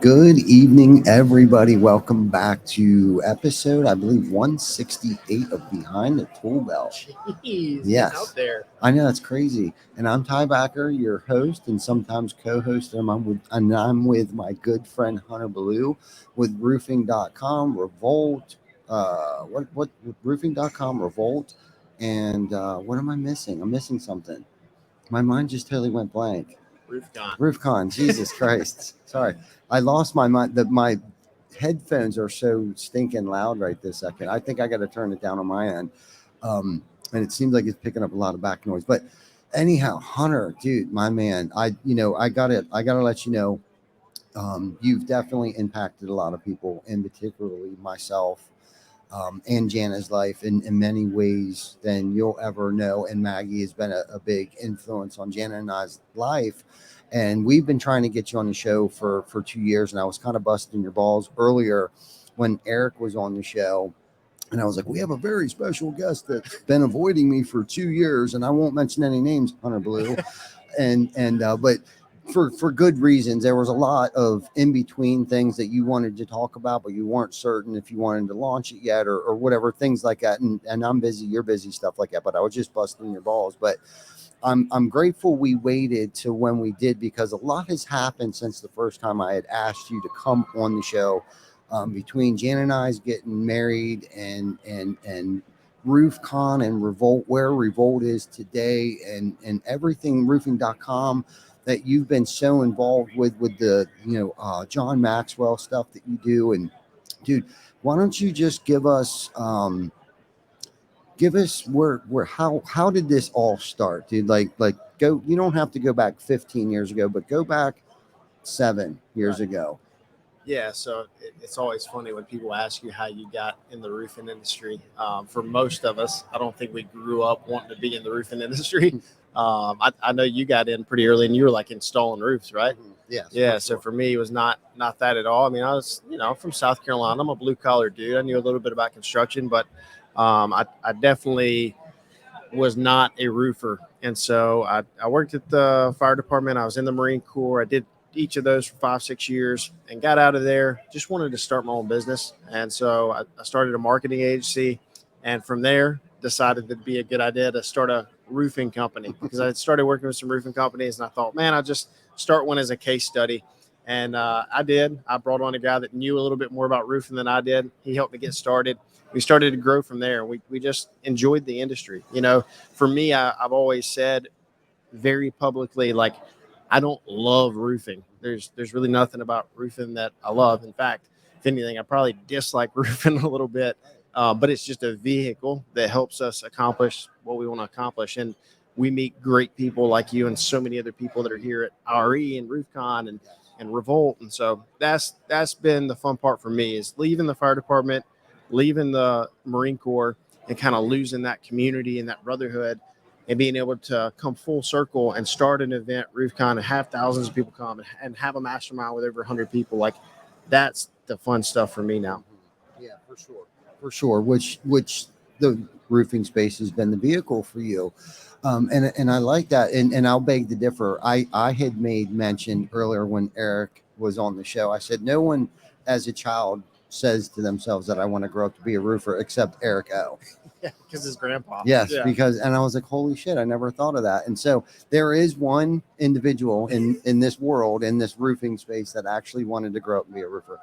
Good evening, everybody. Welcome back to episode, I believe, 168 of Behind the ToolBelt. Jeez, Yes. out there. I know that's crazy. And I'm Ty Backer, your host and sometimes co-host. And I'm with my good friend Hunter Ballew with roofing.com, Revolt. What roofing.com, Revolt, and what am I missing? I'm missing something. My mind just totally went blank. RoofCon. RoofCon, Jesus Christ. Sorry. I lost my mind. My headphones are so stinking loud right this second. I think I got to turn it down on my end. And it seems like it's picking up a lot of back noise. But anyhow, Hunter, dude, my man, I gotta let you know, you've definitely impacted a lot of people, and particularly myself, and Jana's life in many ways than you'll ever know. And Maggie has been a big influence on Jana and I's life. And we've been trying to get you on the show for 2 years. And I was kind of busting your balls earlier when Eric was on the show. And I was like, we have a very special guest that's been avoiding me for 2 years. And I won't mention any names, Hunter Blue. But for good reasons. There was a lot of in between things that you wanted to talk about, but you weren't certain if you wanted to launch it yet or whatever, things like that. And I'm busy, you're busy, stuff like that. But I was just busting your balls. But I'm grateful we waited to when we did, because a lot has happened since the first time I had asked you to come on the show. Between Jan and I's getting married and RoofCon and Revolt, where Revolt is today, and everything roofing.com that you've been so involved with the John Maxwell stuff that you do. And dude, why don't you just give us where how did this all start, dude? Like go, you don't have to go back 15 years ago, but go back 7 years Right. ago. Yeah, so it's always funny when people ask you how you got in the roofing industry. For most of us, I don't think we grew up wanting to be in the roofing industry. I know you got in pretty early, and you were like installing roofs, right? Yes, Yeah. for So sure. for me, it was not that at all. I mean, I was from South Carolina. I'm a blue collar dude. I knew a little bit about construction, but I definitely was not a roofer. And so I worked at the fire department. I was in the Marine Corps. I did each of those for 5, 6 years and got out of there. Just wanted to start my own business. And so I started a marketing agency. And from there, decided it'd be a good idea to start a roofing company, because I had started working with some roofing companies. And I thought, man, I'll just start one as a case study. And I did. I brought on a guy that knew a little bit more about roofing than I did. He helped me get started. We started to grow from there. We just enjoyed the industry. For me, I've always said very publicly, like, I don't love roofing. There's really nothing about roofing that I love. In fact, if anything, I probably dislike roofing a little bit. But it's just a vehicle that helps us accomplish what we want to accomplish. And we meet great people like you and so many other people that are here at IRE and RoofCon and Revolt. And so that's been the fun part for me, is leaving the fire department, leaving the Marine Corps, and kind of losing that community and that brotherhood, and being able to come full circle and start an event, RoofCon, and have thousands of people come and have a mastermind with over 100 people. Like, that's the fun stuff for me now. Yeah, for sure. For sure. Which the roofing space has been the vehicle for you. And I like that. And I'll beg to differ. I had made mention earlier when Eric was on the show. I said no one as a child says to themselves that I want to grow up to be a roofer except Eric O. Yeah, because his grandpa. Yes, Yeah. because and I was like, holy shit, I never thought of that. And so there is one individual in this world, in this roofing space, that actually wanted to grow up and be a roofer.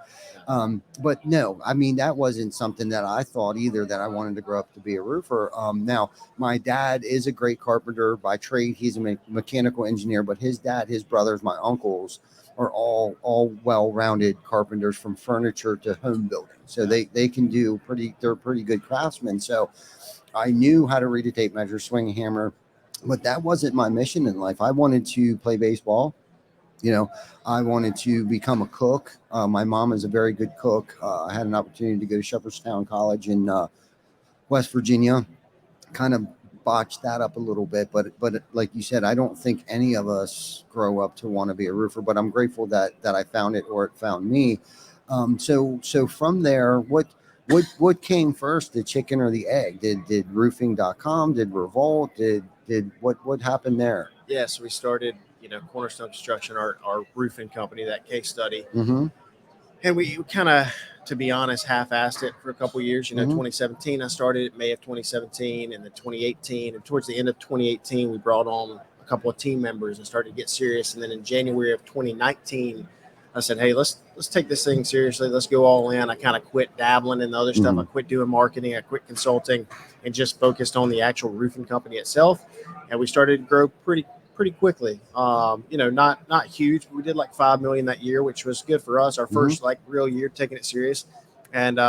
But no, I mean, that wasn't something that I thought either, that I wanted to grow up to be a roofer. Now, my dad is a great carpenter by trade. He's a mechanical engineer, but his dad, his brothers, my uncles are all well-rounded carpenters, from furniture to home building. So they can do they're pretty good craftsmen. So I knew how to read a tape measure, swing a hammer, but that wasn't my mission in life. I wanted to play baseball. You know, I wanted to become a cook. My mom is a very good cook. I had an opportunity to go to Shepherdstown College in West Virginia. Kind of botched that up a little bit, but like you said, I don't think any of us grow up to want to be a roofer. But I'm grateful that I found it, or it found me. So from there, what came first, the chicken or the egg? Did roofing.com, did Revolt, did what happened there? Yeah, so we started, Cornerstone Construction, our roofing company, that case study. Mm-hmm. And we kind of, to be honest, half-assed it for a couple of years. 2017, I started it May of 2017, and then 2018, and towards the end of 2018, we brought on a couple of team members and started to get serious. And then in January of 2019, I said, "Hey, let's take this thing seriously. Let's go all in." I kind of quit dabbling in the other stuff. I quit doing marketing. I quit consulting, and just focused on the actual roofing company itself. And we started to grow pretty quickly. Not huge. We did like 5 million that year, which was good for us. Our first like real year taking it serious. And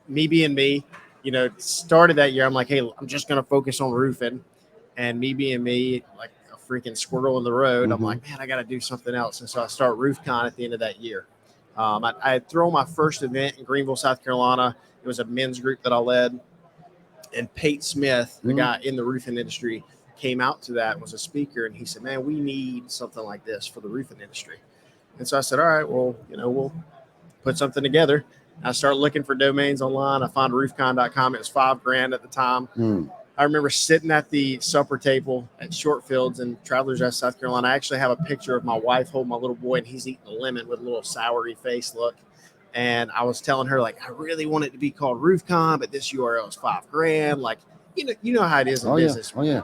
me being me, started that year. I'm like, hey, I'm just gonna focus on roofing. And me being me, like a freaking squirrel in the road, I'm like, man, I got to do something else. And so I start RoofCon at the end of that year. I had thrown my first event in Greenville, South Carolina. It was a men's group that I led. And Pate Smith, the guy in the roofing industry, came out to that and was a speaker. And he said, man, we need something like this for the roofing industry. And so I said, all right, well, we'll put something together. I started looking for domains online. I found roofcon.com. It was $5,000 at the time. I remember sitting at the supper table at Shortfields in Travelers Rest, South Carolina. I actually have a picture of my wife holding my little boy, and he's eating a lemon with a little soury face look. And I was telling her, like, I really want it to be called RoofCon, but this URL is $5,000. Like, you know how it is in business. Yeah.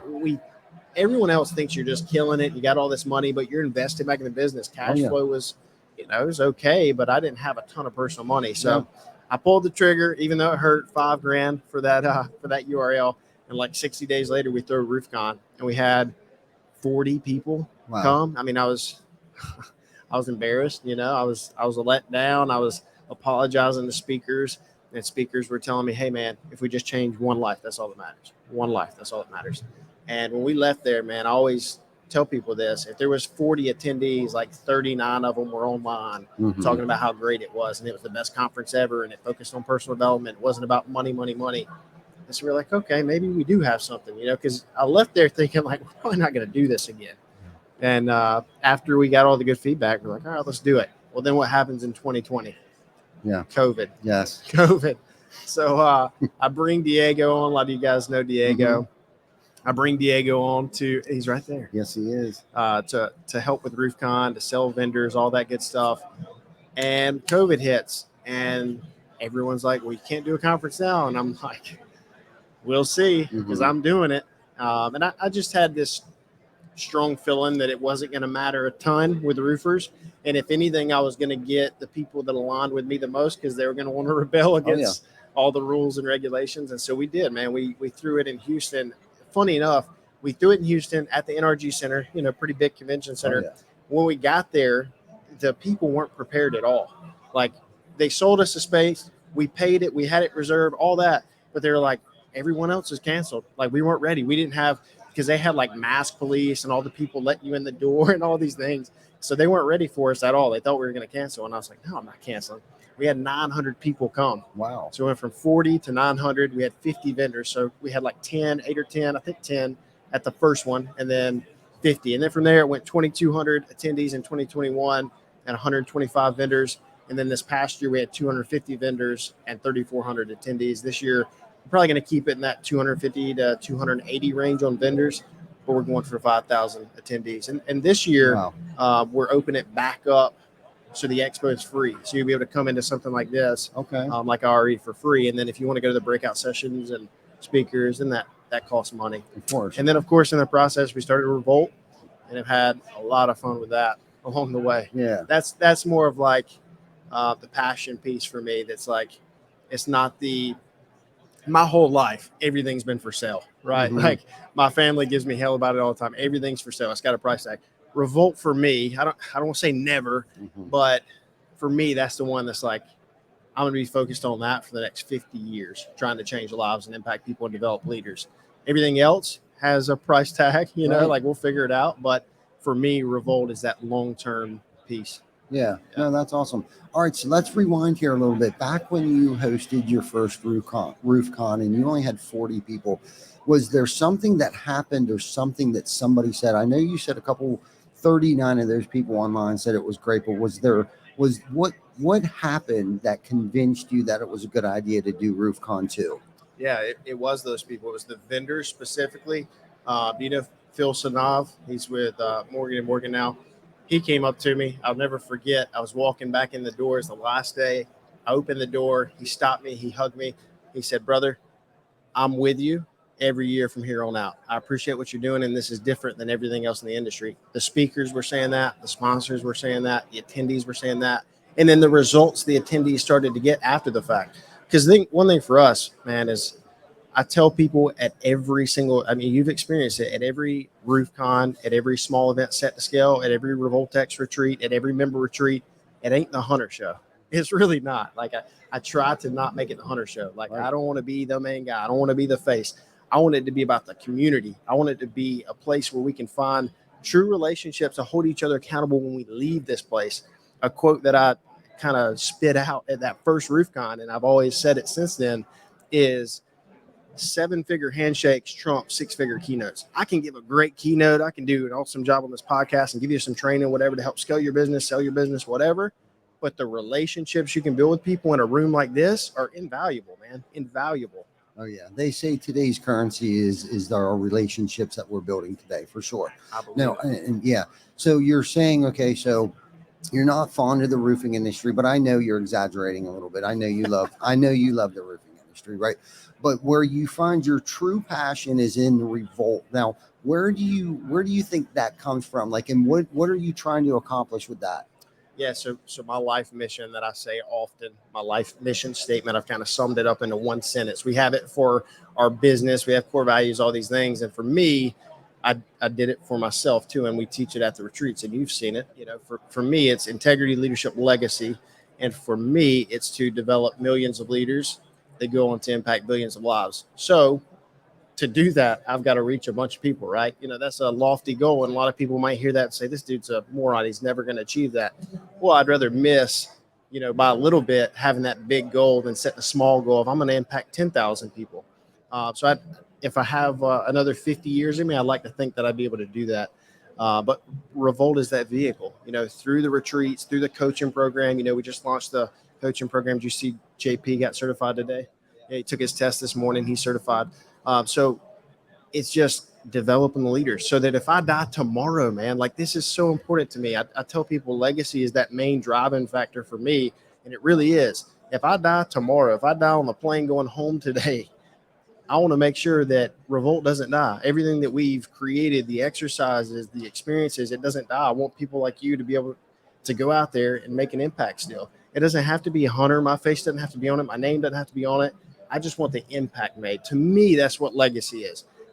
Everyone else thinks you're just killing it. You got all this money, but you're invested back in the business. Cash flow was, it was okay, but I didn't have a ton of personal money. So I pulled the trigger, even though it hurt $5,000 for that URL. And like 60 days later, we threw RoofCon, and we had 40 people come. I mean, I was embarrassed. I was let down. I was apologizing to speakers, and speakers were telling me, hey, man, if we just change one life, that's all that matters. One life, that's all that matters. And when we left there, man, I always tell people this. If there was 40 attendees, like 39 of them were online talking about how great it was, and it was the best conference ever, and it focused on personal development. It wasn't about money. And so we're like, okay, maybe we do have something, because I left there thinking, like, we're probably not going to do this again. And after we got all the good feedback, we're like, all right, let's do it. Well, then what happens in 2020? Yeah. COVID. Yes. COVID. So I bring Diego on. A lot of you guys know Diego. I bring Diego on he's right there. Yes, he is. To help with RoofCon, to sell vendors, all that good stuff. And COVID hits, and everyone's like, well, you can't do a conference now. And I'm like, we'll see, because I'm doing it. And I just had this strong feeling that it wasn't going to matter a ton with roofers. And if anything, I was going to get the people that aligned with me the most, because they were going to want to rebel against all the rules and regulations. And so we did, man. We threw it in Houston. Funny enough, we threw it in Houston at the NRG Center, pretty big convention center. When we got there, the people weren't prepared at all. Like, they sold us a space. We paid it. We had it reserved, all that. But they were like, everyone else is canceled. Like, we weren't ready. We didn't have, because they had like mask police and all the people letting you in the door and all these things. So they weren't ready for us at all. They thought we were going to cancel. And I was like, no, I'm not canceling. We had 900 people come. Wow. So we went from 40 to 900. We had 50 vendors. So we had like 10 at the first one, and then 50. And then from there, it went 2,200 attendees in 2021 and 125 vendors. And then this past year, we had 250 vendors and 3,400 attendees. This year, we're probably going to keep it in that 250 to 280 range on vendors, but we're going for 5,000 attendees. And this year, we're opening it back up, so the expo is free. So you'll be able to come into something like this, like IRE, for free. And then if you want to go to the breakout sessions and speakers, then that costs money. Of course. And then, of course, in the process, we started Revolt, and have had a lot of fun with that along the way. Yeah. That's more of like the passion piece for me. That's like, it's not my whole life, everything's been for sale, right? Like, my family gives me hell about it all the time. Everything's for sale. It's got a price tag. Revolt, for me, I don't want to say never, but for me, that's the one that's like, I'm going to be focused on that for the next 50 years, trying to change lives and impact people and develop leaders. Everything else has a price tag, like, we'll figure it out. But for me, Revolt is that long-term piece. Yeah. No, that's awesome. All right, so let's rewind here a little bit. Back when you hosted your first RoofCon and you only had 40 people, was there something that happened or something that somebody said? I know you said 39 of those people online said it was great, but what happened that convinced you that it was a good idea to do RoofCon 2? Yeah, it was those people. It was the vendors specifically. Phil Sanav, he's with Morgan & Morgan now. He came up to me. I'll never forget. I was walking back in the doors the last day. I opened the door. He stopped me. He hugged me. He said, "Brother, I'm with you every year from here on out. I appreciate what you're doing, and this is different than everything else in the industry." The speakers were saying that, the sponsors were saying that, the attendees were saying that, and then the results the attendees started to get after the fact. Because one thing for us, man, is I tell people at every single, I mean, you've experienced it at every RoofCon, at every small event set to scale, at every Revoltex retreat, at every member retreat. It ain't the hunter show. It's really not. Like I try to not make it the hunter show. Like Right. I don't want to be the main guy. I don't want to be the face. I want it to be about the community. I want it to be a place where we can find true relationships to hold each other accountable when we leave this place. A quote that I kind of spit out at that first RoofCon, and I've always said it since then, is 7-figure handshakes trump 6-figure keynotes. I can give a great keynote. I can do an awesome job on this podcast and give you some training, whatever, to help scale your business, sell your business, whatever. But the relationships you can build with people in a room like this are invaluable, man. Invaluable. Oh yeah, they say today's currency is our relationships that we're building today, for sure. I believe No, it. and yeah. So you're saying, okay, so you're not fond of the roofing industry, but I know you're exaggerating a little bit. I know you love the roofing industry, right? But where you find your true passion is in Revolt. Now, where do you think that comes from? Like, and what are you trying to accomplish with that? Yeah, so my life mission that I say often, my life mission statement, I've kind of summed it up into one sentence. We have it for our business, we have core values, all these things. And for me, I did it for myself too, and we teach it at the retreats, and you've seen it. You know, for me, it's integrity, leadership, legacy, and for me, it's to develop millions of leaders that go on to impact billions of lives. So to do that, I've got to reach a bunch of people, right? You know, that's a lofty goal. And a lot of people might hear that and say, this dude's a moron. He's never going to achieve that. Well, I'd rather miss, you know, by a little bit having that big goal than setting a small goal of I'm going to impact 10,000 people. If I have another 50 years in me, I'd like to think that I'd be able to do that. But Revolt is that vehicle, you know, through the retreats, through the coaching program. You know, we just launched the coaching program. Did you see JP got certified today? Yeah, he took his test this morning. He's certified. So it's just developing the leaders so that if I die tomorrow, man, like this is so important to me. I tell people legacy is that main driving factor for me. And it really is. If I die tomorrow, if I die on the plane going home today, I want to make sure that Revolt doesn't die. Everything that we've created, the exercises, the experiences, it doesn't die. I want people like you to be able to go out there and make an impact still. It doesn't have to be a hunter. My face doesn't have to be on it. My name doesn't have to be on it. I just want the impact made. To me, that's what legacy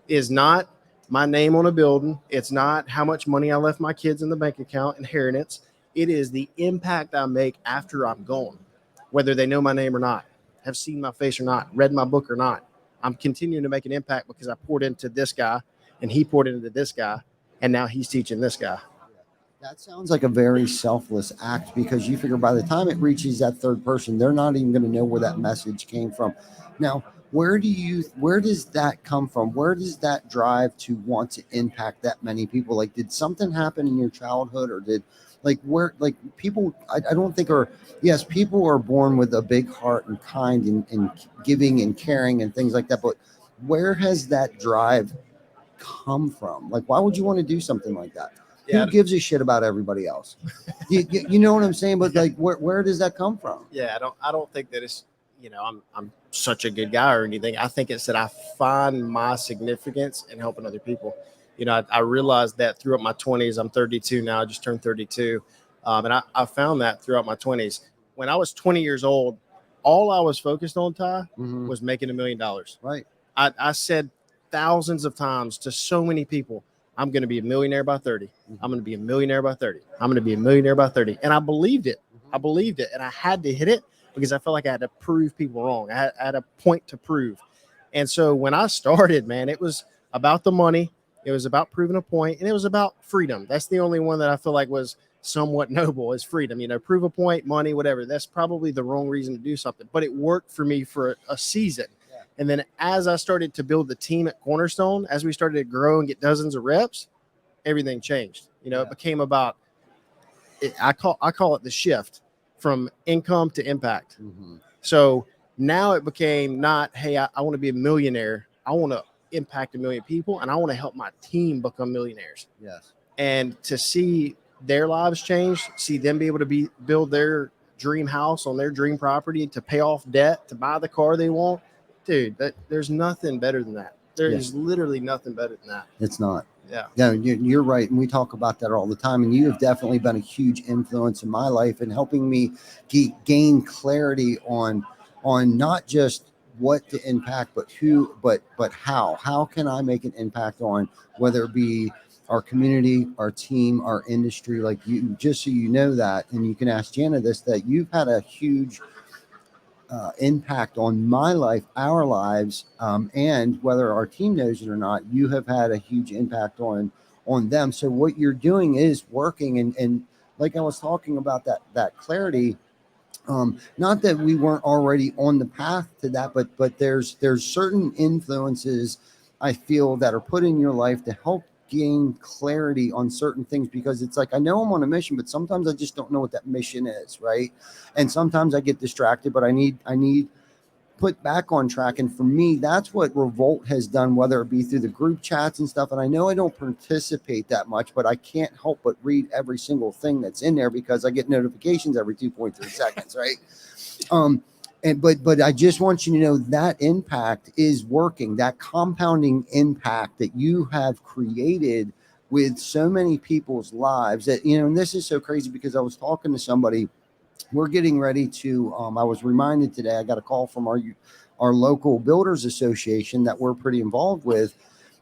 is not my name on a building. It's not how much money I left my kids in the bank account, inheritance. It is the impact I make after I'm gone, whether they know my name or not, have seen my face or not, read my book or not. I'm continuing to make an impact because I poured into this guy and he poured into this guy. And now he's teaching this guy. That sounds like a very selfless act because you figure by the time it reaches that third person, they're not even going to know where that message came from. Now, where does that come from? Where does that drive to want to impact that many people? Like, did something happen in your childhood or like people, I don't think yes, people are born with a big heart and kind and giving and caring and things like that. But where has that drive come from? Like, why would you want to do something like that? Yeah. Who gives a shit about everybody else? You know what I'm saying? But like, where does that come from? Yeah, I don't think that it's, you know, I'm such a good guy or anything. I think it's that I find my significance in helping other people. You know, I realized that throughout my 20s. I'm 32 now. I just turned 32. And I found that throughout my 20s. When I was 20 years old, all I was focused on, Ty, was making $1 million. Right. I said thousands of times to so many people, I'm going to be a millionaire by 30. I'm going to be a millionaire by 30. I'm going to be a millionaire by 30. And I believed it. I believed it. And I had to hit it because I felt like I had to prove people wrong. I had a point to prove. And so when I started, man, it was about the money. It was about proving a point, and it was about freedom. That's the only one that I feel like was somewhat noble, is freedom. You know, prove a point, money, whatever. That's probably the wrong reason to do something, but it worked for me for a season. Yeah. And then as I started to build the team at Cornerstone, as we started to grow and get dozens of reps, everything changed. You know, It became about I call it the shift from income to impact. So now it became not, hey, I want to be a millionaire. I want to impact 1 million people, and I want to help my team become millionaires. Yes. And to see their lives change, see them be able to build their dream house on their dream property, to pay off debt, to buy the car they want, dude, there's nothing better than that. There is literally nothing better than that. It's not. Yeah. No, you're right. And we talk about that all the time. And you have definitely been a huge influence in my life and helping me gain clarity on not just what to impact, but who, but how. How can I make an impact on whether it be our community, our team, our industry? Like you, just so you know that, and you can ask Jana this, that you've had a huge impact on my life, our lives, and whether our team knows it or not, you have had a huge impact on them. So what you're doing is working, and like I was talking about that clarity. Not that we weren't already on the path to that, but there's certain influences I feel that are put in your life to help gain clarity on certain things, because it's like I know I'm on a mission, but sometimes I just don't know what that mission is, right? And sometimes I get distracted, but I need put back on track. And for me, that's what Revolt has done, whether it be through the group chats and stuff. And I know I don't participate that much, but I can't help but read every single thing that's in there because I get notifications every 2.3 seconds, right? But I just want you to know that impact is working, that compounding impact that you have created with so many people's lives that, and this is so crazy because I was talking to somebody. We're getting ready to, I was reminded today, I got a call from our local builders association that we're pretty involved with.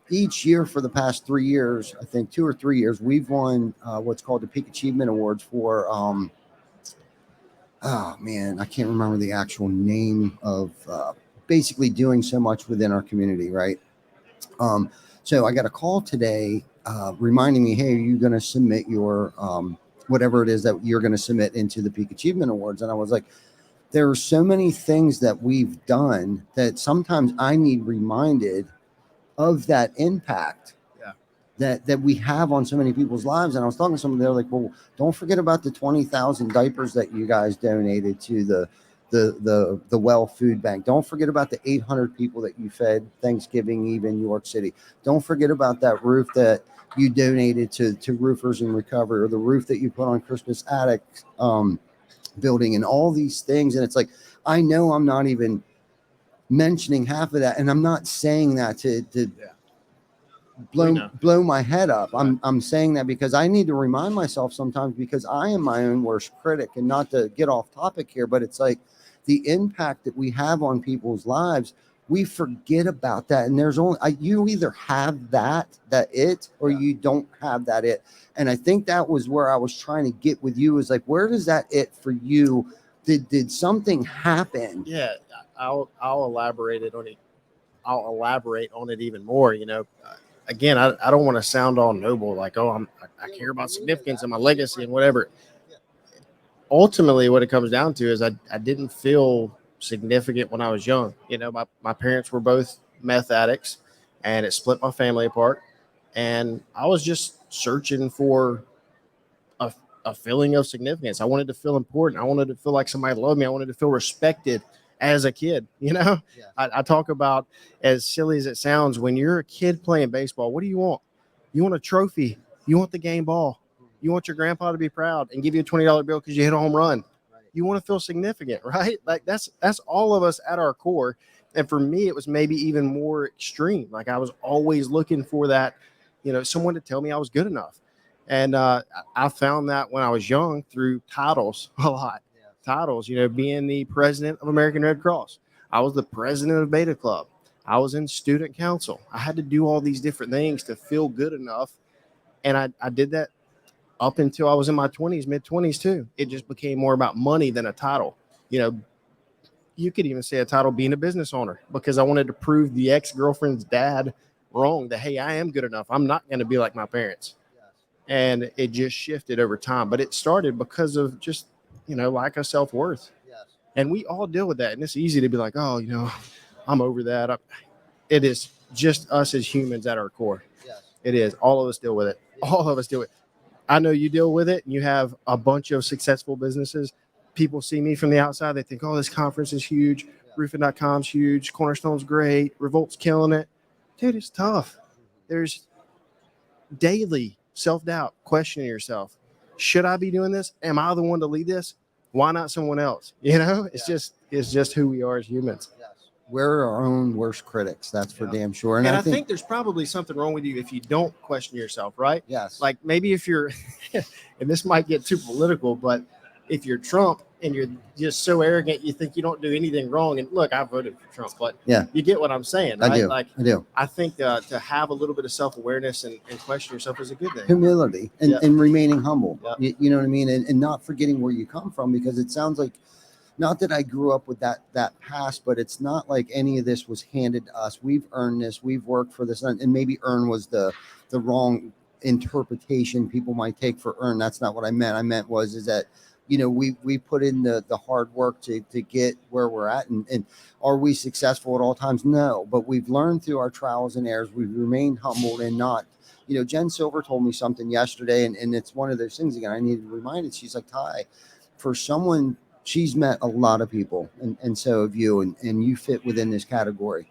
Each year for the past 3 years, I think 2 or 3 years, we've won what's called the Peak Achievement Awards for, oh man, I can't remember the actual name of basically doing so much within our community, right? So I got a call today reminding me, hey, are you going to submit your whatever it is that you're going to submit into the Peak Achievement Awards? And I was like, there are so many things that we've done that sometimes I need reminded of that impact that we have on so many people's lives. And I was talking to somebody, they're like, well, don't forget about the 20,000 diapers that you guys donated to the Well Food Bank. Don't forget about the 800 people that you fed Thanksgiving Eve in New York City. Don't forget about that roof that you donated to Roofers in Recovery, or the roof that you put on Christmas Attic building, and all these things. And it's like, I know I'm not even mentioning half of that, and I'm not saying that to blow my head up. I'm saying that because I need to remind myself sometimes, because I am my own worst critic. And not to get off topic here, but it's like the impact that we have on people's lives, we forget about that. And there's only you either have that it, or you don't have that it. And I think that was where I was trying to get with you, is like, where does that it for you? Did something happen? Yeah, I'll elaborate it on it. I'll elaborate on it even more. Again, I don't want to sound all noble, like, oh, I care about significance and my legacy and whatever. Ultimately, what it comes down to is I didn't feel significant when I was young. My parents were both meth addicts, and it split my family apart. And I was just searching for a feeling of significance. I wanted to feel important. I wanted to feel like somebody loved me. I wanted to feel respected as a kid. I talk about, as silly as it sounds, when you're a kid playing baseball, what do you want? You want a trophy. You want the game ball. You want your grandpa to be proud and give you a $20 bill because you hit a home run. You want to feel significant, right? Like that's all of us at our core. And for me, it was maybe even more extreme. Like I was always looking for that, someone to tell me I was good enough. And I found that when I was young through titles a lot. Titles, being the president of American Red Cross. I was the president of Beta Club. I was in student council. I had to do all these different things to feel good enough. And I did that up until I was in my 20s, mid-20s too. It just became more about money than a title. You could even say a title being a business owner, because I wanted to prove the ex-girlfriend's dad wrong, that, hey, I am good enough. I'm not going to be like my parents. And it just shifted over time. But it started because of just, lack of self-worth. And we all deal with that. And it's easy to be like, oh, I'm over that. It is just us as humans at our core. It is. All of us deal with it. All of us deal with it. I know you deal with it, and you have a bunch of successful businesses. People see me from the outside. They think, oh, this conference is huge. Roofing.com's huge. Cornerstone's great. Revolt's killing it. Dude, it's tough. There's daily self-doubt, questioning yourself. should I be doing this? Am I the one to lead this? Why not someone else? You know, it's just who we are as humans. Yes. We're our own worst critics. That's for damn sure. And I think there's probably something wrong with you if you don't question yourself, right? Yes. Like maybe if you're, and this might get too political, but if you're Trump and you're just so arrogant, you think you don't do anything wrong. And look, I voted for Trump, but you get what I'm saying, right? I do. I think to have a little bit of self-awareness and question yourself is a good thing. Humility and remaining humble. Yeah. You know what I mean? And not forgetting where you come from, because it sounds like, not that I grew up with that past, but it's not like any of this was handed to us. We've earned this. We've worked for this. And maybe earn was the wrong interpretation people might take for earn. That's not what I meant. I meant is that, you know, we put in the hard work to get where we're at. And are we successful at all times? No, but we've learned through our trials and errors. We've remained humbled and not, you know, Jen Silver told me something yesterday, and it's one of those things again, I needed reminded. She's like, Ty, for someone, she's met a lot of people, and so have you, and you fit within this category.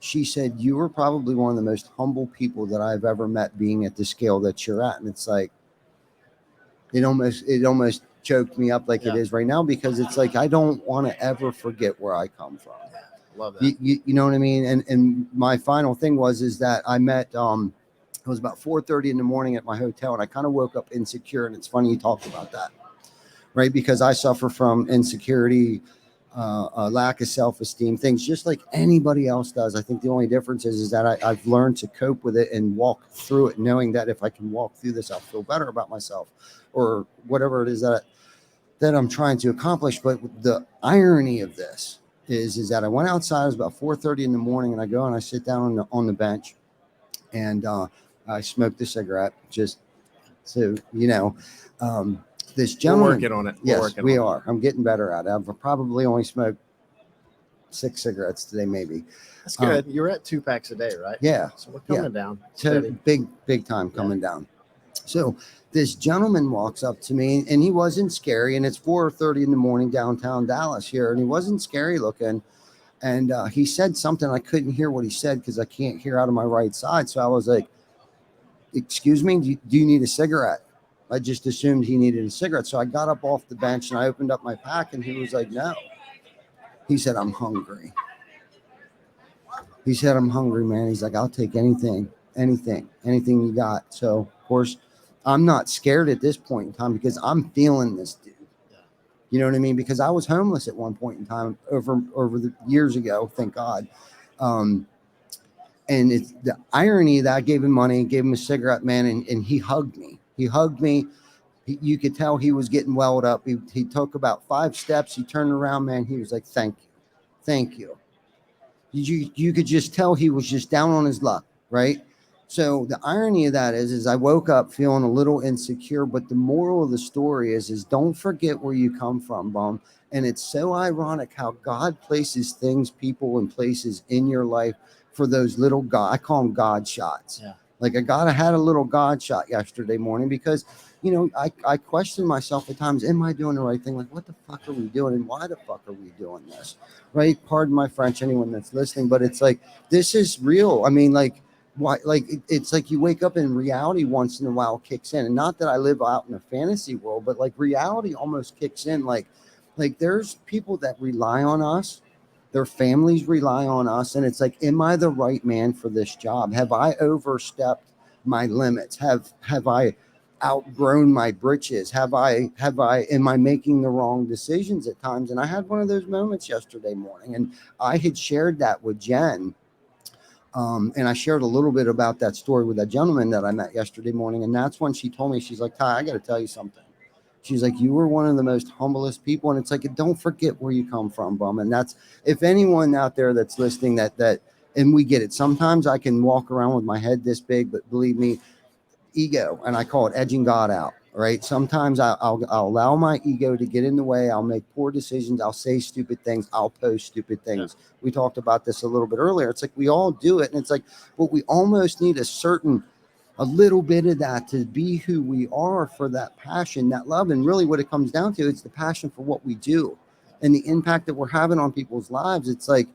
She said, you were probably one of the most humble people that I've ever met, being at the scale that you're at. And it's like, it almost choked me up like it is right now, because it's like, I don't want to ever forget where I come from. Love that. You know what I mean? And my final thing is that I met, it was about 4:30 in the morning at my hotel, and I kind of woke up insecure. And it's funny you talked about that, right? Because I suffer from insecurity, a lack of self-esteem, things just like anybody else does. I think the only difference is that I've learned to cope with it and walk through it, knowing that if I can walk through this, I'll feel better about myself, or whatever it is that I'm trying to accomplish. But the irony of this is that I went outside. It was about 4:30 in the morning, and I go and I sit down on the bench, and I smoked a cigarette, just so you know. This gentleman, we're working on it. Yes, we are. I'm getting better at it. I've probably only smoked 6 cigarettes today, maybe. That's good. You're at 2 packs a day, right? Yeah. So we're coming down. So big time coming down. So this gentleman walks up to me, and he wasn't scary. And it's 4:30 in the morning downtown Dallas here, and he wasn't scary looking. And he said something. I couldn't hear what he said because I can't hear out of my right side. So I was like, "Excuse me, do you need a cigarette?" I just assumed he needed a cigarette. So I got up off the bench and I opened up my pack, and he was like, "No." He said, "I'm hungry." He said, "I'm hungry, man." He's like, "I'll take anything you got." So of course, I'm not scared at this point in time, because I'm feeling this dude. You know what I mean? Because I was homeless at one point in time over the years ago, thank God. And it's the irony that I gave him money, gave him a cigarette, man, and he hugged me. He hugged me. You could tell he was getting welled up. He took about 5 steps. He turned around, man. He was like, "Thank you. Thank you." You could just tell he was just down on his luck, right? So the irony of that is I woke up feeling a little insecure, but the moral of the story is don't forget where you come from, Bum. And it's so ironic how God places things, people, and places in your life for those little God. I call them God shots. Yeah. Like I had a little God shot yesterday morning, because, you know, I questioned myself at times. Am I doing the right thing? Like, what the fuck are we doing? And why the fuck are we doing this? Right? Pardon my French, anyone that's listening, but it's like, this is real. I mean, like, why? Like, it's like you wake up and reality once in a while kicks in. And not that I live out in a fantasy world, but like reality almost kicks in. Like there's people that rely on us. Their families rely on us. And it's like, am I the right man for this job? Have I overstepped my limits? Have I outgrown my britches? Am I making the wrong decisions at times? And I had one of those moments yesterday morning, and I had shared that with Jen. And I shared a little bit about that story with that gentleman that I met yesterday morning. And that's when she told me, she's like, "Ty, I got to tell you something." She's like, "You were one of the most humblest people." And it's like, don't forget where you come from, Bum. And that's, if anyone out there that's listening that, and we get it. Sometimes I can walk around with my head this big, but believe me, ego, and I call it edging God out, right? Sometimes I'll allow my ego to get in the way. I'll make poor decisions. I'll say stupid things. I'll post stupid things. Yeah. We talked about this a little bit earlier. It's like, we all do it. And it's like, but we almost need a little bit of that to be who we are, for that passion, that love. And really what it comes down to, it's the passion for what we do and the impact that we're having on people's lives. It's like,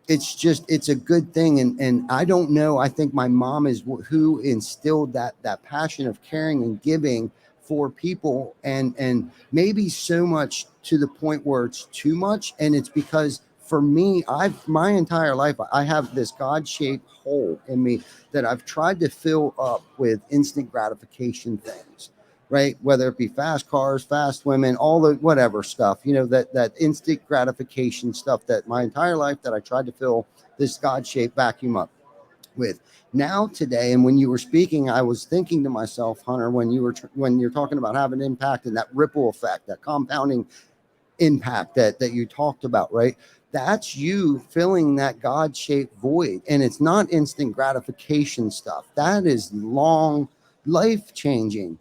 it's a good thing. And I don't know, I think my mom is who instilled that passion of caring and giving for people, and maybe so much to the point where it's too much. And it's because for me, I've my entire life I have this God-shaped hole in me that I've tried to fill up with instant gratification things, right? Whether it be fast cars, fast women, all the whatever stuff, that instant gratification stuff that my entire life that I tried to fill this God-shaped vacuum up with. Now today, and when you were speaking, I was thinking to myself, Hunter, when you're talking about having impact and that ripple effect, that compounding impact that you talked about, right? That's you filling that God-shaped void. And it's not instant gratification stuff. That is long, life-changing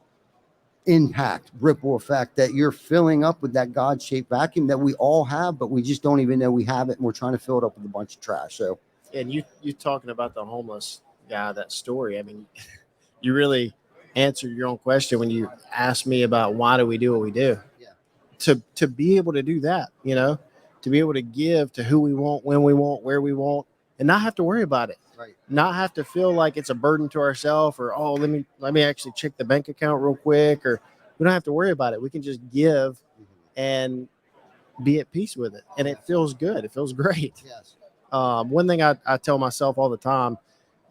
impact, ripple effect that you're filling up with that God-shaped vacuum that we all have, but we just don't even know we have it, and we're trying to fill it up with a bunch of trash. So, And you talking about the homeless guy, that story. I mean, you really answered your own question when you asked me about why do we do what we do. Yeah. To be able to do that, to be able to give to who we want, when we want, where we want, and not have to worry about it. Right. Not have to feel like it's a burden to ourselves, or let me actually check the bank account real quick, or we don't have to worry about it. We can just give and be at peace with it, and it feels good. It feels great. Yes. One thing I tell myself all the time,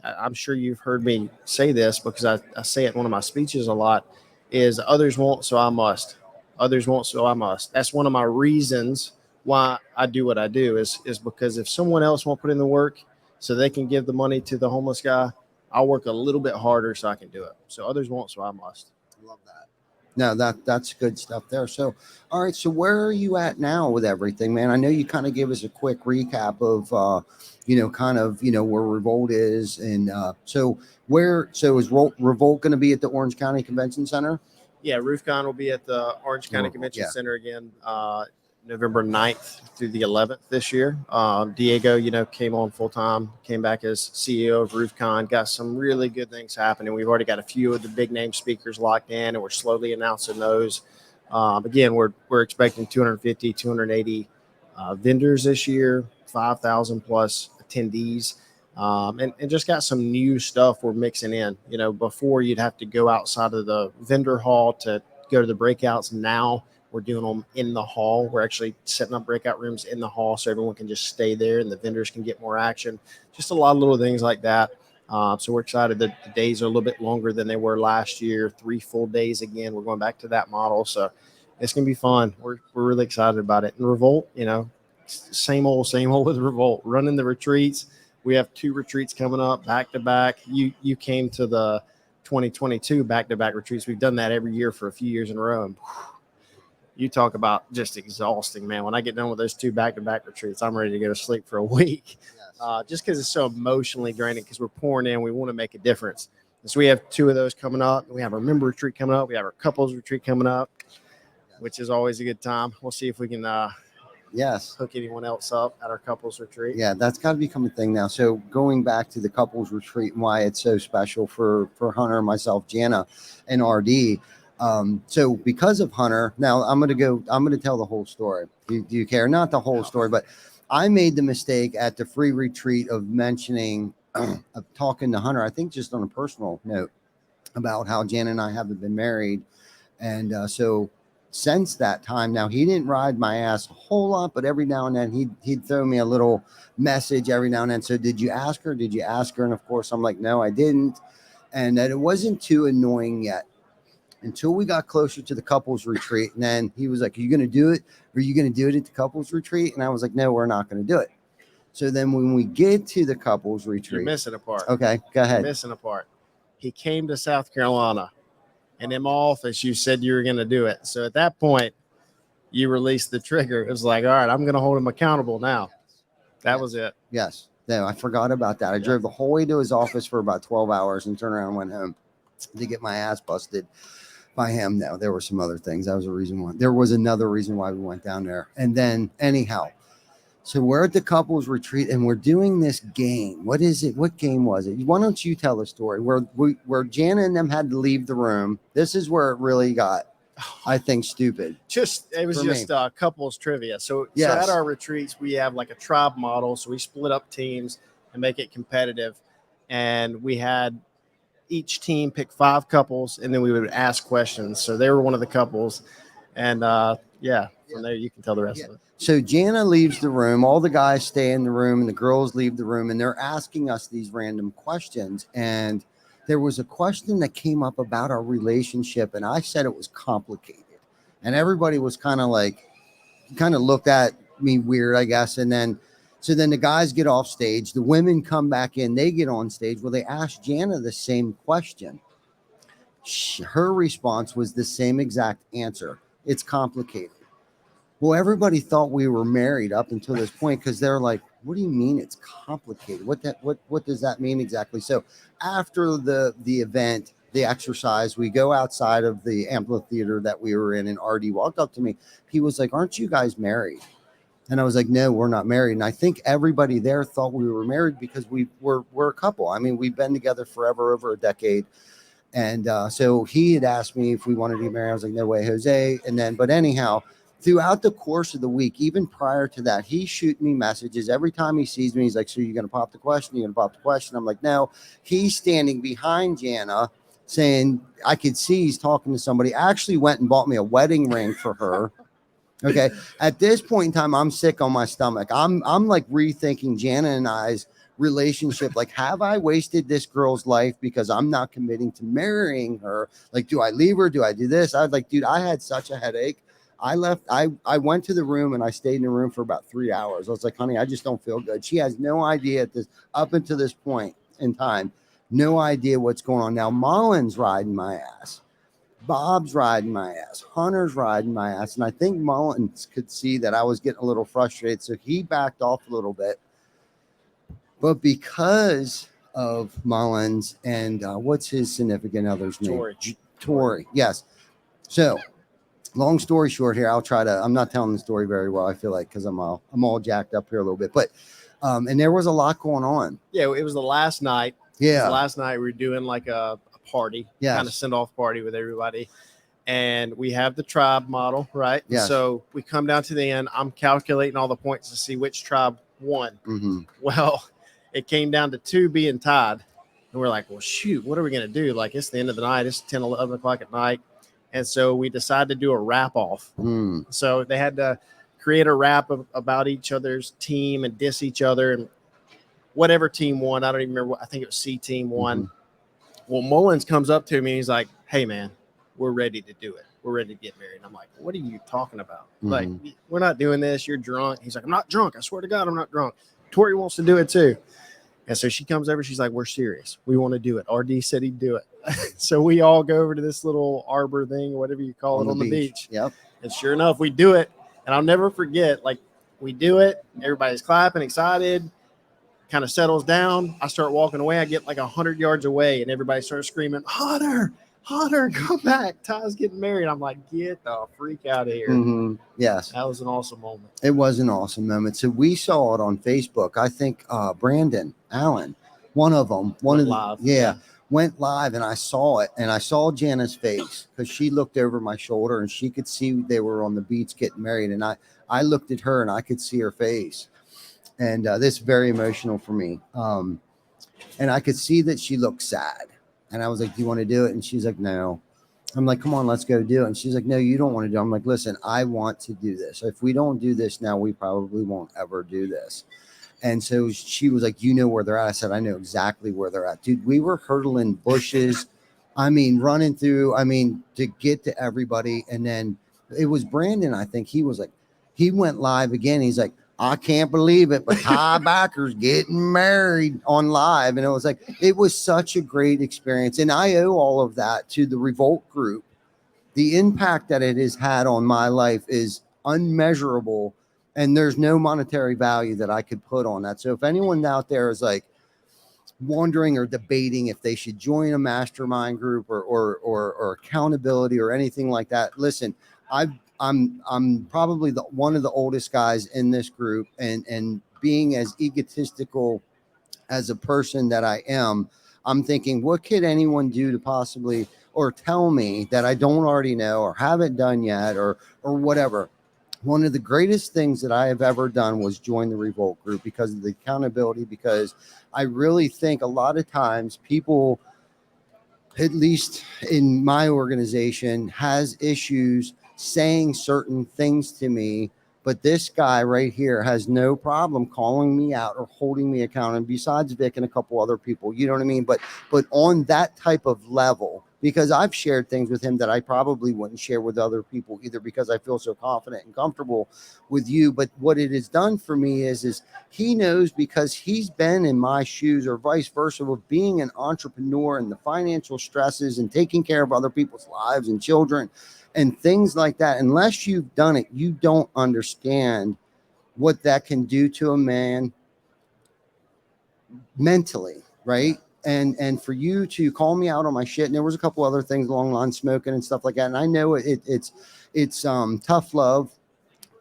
I'm sure you've heard me say this because I say it in one of my speeches a lot, is others won't, so I must. Others won't, so I must. That's one of my reasons why I do what I do is because if someone else won't put in the work so they can give the money to the homeless guy, I'll work a little bit harder so I can do it. So others won't, so I must. Love that. No, that's good stuff there. So, all right. So, where are you at now with everything, man? I know you kind of gave us a quick recap of, where Revolt is, and so is Revolt going to be at the Orange County Convention Center? Yeah, RoofCon will be at the Orange County Convention Center again, November 9th through the 11th this year. Diego, came on full time, came back as CEO of RoofCon, got some really good things happening. We've already got a few of the big name speakers locked in, and we're slowly announcing those. Again, we're expecting 250, 280 vendors this year, 5,000 plus attendees. And just got some new stuff we're mixing in. Before you'd have to go outside of the vendor hall to go to the breakouts. Now we're doing them in the hall. We're actually setting up breakout rooms in the hall so everyone can just stay there and the vendors can get more action. Just a lot of little things like that. So we're excited that the days are a little bit longer than they were last year. 3 full days again. We're going back to that model. So it's going to be fun. We're really excited about it. And Revolt, same old with Revolt. Running the retreats. We have 2 retreats coming up back to back. You came to the 2022 back-to-back retreats. We've done that every year for a few years in a row. And you talk about just exhausting, man. When I get done with those 2 back-to-back retreats, I'm ready to go to sleep for a week. Yes. Just because it's so emotionally draining, because we're pouring in. We want to make a difference. And so we have 2 of those coming up. We have our member retreat coming up. We have our couples retreat coming up, which is always a good time. We'll see if we can hook anyone else up at our couples retreat. Yeah, that's got to become a thing now. So going back to the couples retreat and why it's so special for Hunter, myself, Jana, and RD. So because of Hunter, now I'm going to tell the whole story. Do you care? Not the whole story, but I made the mistake at the free retreat of mentioning, of talking to Hunter, I think just on a personal note, about how Jana and I haven't been married. And so since that time, now he didn't ride my ass a whole lot, but every now and then he'd throw me a little message every now and then. So did you ask her? Did you ask her? And of course I'm like, no, I didn't. And that it wasn't too annoying yet until we got closer to the couples retreat. And then he was like, are you going to do it? Are you going to do it at the couples retreat? And I was like, no, we're not going to do it. So then when we get to the couples retreat, you're missing a part. Okay, go ahead. You're missing a part. He came to South Carolina. And in my office, you said you were going to do it. So at that point, you released the trigger. It was like, all right, I'm going to hold him accountable now. That was it. Yes. No, I forgot about that. I drove the whole way to his office for about 12 hours and turned around and went home to get my ass busted by him. No, there were some other things. That was a reason why. There was another reason why we went down there. And then anyhow, so we're at the couples retreat and we're doing this game. What is it? What game was it? Why don't you tell the story where Jana and them had to leave the room? This is where it really got I think stupid. It was For just me. couples trivia. So Yes. at our retreats, we have like a tribe model. So we split up teams and make it competitive. And we had each team pick 5 couples, and then we would ask questions. So they were one of the couples. And from there, you can tell the rest of it. So Jana leaves the room. All the guys stay in the room, and the girls leave the room, and they're asking us these random questions. And there was a question that came up about our relationship, and I said it was complicated. And everybody was kind of looked at me weird, I guess. And then the guys get off stage. The women come back in. They get on stage. Well, they asked Jana the same question. Her response was the same exact answer. It's complicated. Well, everybody thought we were married up until this point because they're like, "What do you mean it's complicated? What does that mean exactly?" So after the event, the exercise, we go outside of the amphitheater that we were in, and RD walked up to me. He was like, "Aren't you guys married?" And I was like, "No, we're not married." And I think everybody there thought we were married because we're a couple. I mean, we've been together forever, over a decade. And so he had asked me if we wanted to get married. I was like, "No way, Jose." But anyhow, throughout the course of the week, even prior to that, he's shooting me messages. Every time he sees me, he's like, "So you're going to pop the question? You're going to pop the question?" I'm like, "No." He's standing behind Jana saying, I could see he's talking to somebody. Actually went and bought me a wedding ring for her. Okay. At this point in time, I'm sick on my stomach. I'm like rethinking Jana and I's relationship. Like, have I wasted this girl's life because I'm not committing to marrying her? Like, do I leave her? Do I do this? I was like, dude, I had such a headache. I left. I went to the room and I stayed in the room for about 3 hours. I was like, "Honey, I just don't feel good." She has no idea up until this point in time, no idea what's going on. Now, Mullen's riding my ass. Bob's riding my ass. Hunter's riding my ass. And I think Mullins could see that I was getting a little frustrated. So he backed off a little bit. But because of Mullins and what's his significant other's name? Tori. Yes. So long story short here, I'm not telling the story very well, I feel like, because I'm all jacked up here a little bit. But and there was a lot going on. Yeah, it was the last night. Yeah. Last night we were doing like a party, kind of send-off party with everybody. And we have the tribe model, right? Yes. So we come down to the end. I'm calculating all the points to see which tribe won. Mm-hmm. Well, it came down to 2 being tied. And we're like, well, shoot, what are we going to do? Like, it's the end of the night. It's 10, 11 o'clock at night. And so we decided to do a wrap-off. Mm. So they had to create a rap about each other's team and diss each other. And whatever team won, I don't even remember. I think it was C team won. Mm-hmm. Well, Mullins comes up to me and he's like, "Hey, man, we're ready to do it. We're ready to get married." And I'm like, "What are you talking about? Mm-hmm. Like, we're not doing this. You're drunk." He's like, "I'm not drunk. I swear to God, I'm not drunk." Tori wants to do it too. And so she comes over. She's like, "We're serious. We want to do it." RD said he'd do it. So we all go over to this little arbor thing, or whatever you call it, on the beach. Yep. And sure enough, we do it. And I'll never forget, like, we do it. Everybody's clapping, excited. Kind of settles down. I start walking away. I get like 100 yards away, and everybody starts screaming, "Hunter, Hunter, come back. Ty's getting married." I'm like, "Get the freak out of here." Mm-hmm. Yes. That was an awesome moment. It was an awesome moment. So we saw it on Facebook. I think Brandon Allen, one of them, went live, and I saw it, and I saw Jana's face because she looked over my shoulder and she could see they were on the beach getting married. And I looked at her and I could see her face. And this is very emotional for me. And I could see that she looked sad. And I was like, "Do you want to do it?" And she's like, "No." I'm like, "Come on, let's go do it." And she's like, "No, you don't want to do it." I'm like, "Listen, I want to do this. If we don't do this now, we probably won't ever do this." And so she was like, "You know where they're at?" I said, "I know exactly where they're at." Dude, we were hurdling bushes. I mean, running through, to get to everybody. And then it was Brandon, I think. He was like, he went live again. He's like, "I can't believe it, but Ty Backer's getting married on live." And it was like, it was such a great experience. And I owe all of that to the Revolt group. The impact that it has had on my life is unmeasurable. And there's no monetary value that I could put on that. So if anyone out there is like wondering or debating if they should join a mastermind group or accountability or anything like that, listen, I'm probably one of the oldest guys in this group, and being as egotistical as a person that I am, I'm thinking, what could anyone do to possibly, or tell me that I don't already know or haven't done yet or whatever. One of the greatest things that I have ever done was join the Revolt group because of the accountability, because I really think a lot of times people, at least in my organization, has issues saying certain things to me. But this guy right here has no problem calling me out or holding me accountable, besides Vic and a couple other people, you know what I mean? But on that type of level, because I've shared things with him that I probably wouldn't share with other people either, because I feel so confident and comfortable with you. But what it has done for me is he knows, because he's been in my shoes, or vice versa, of being an entrepreneur and the financial stresses and taking care of other people's lives and children and things like that. Unless you've done it, you don't understand what that can do to a man mentally, right? And for you to call me out on my shit, and there was a couple other things along the line, smoking and stuff like that. And I know it's tough love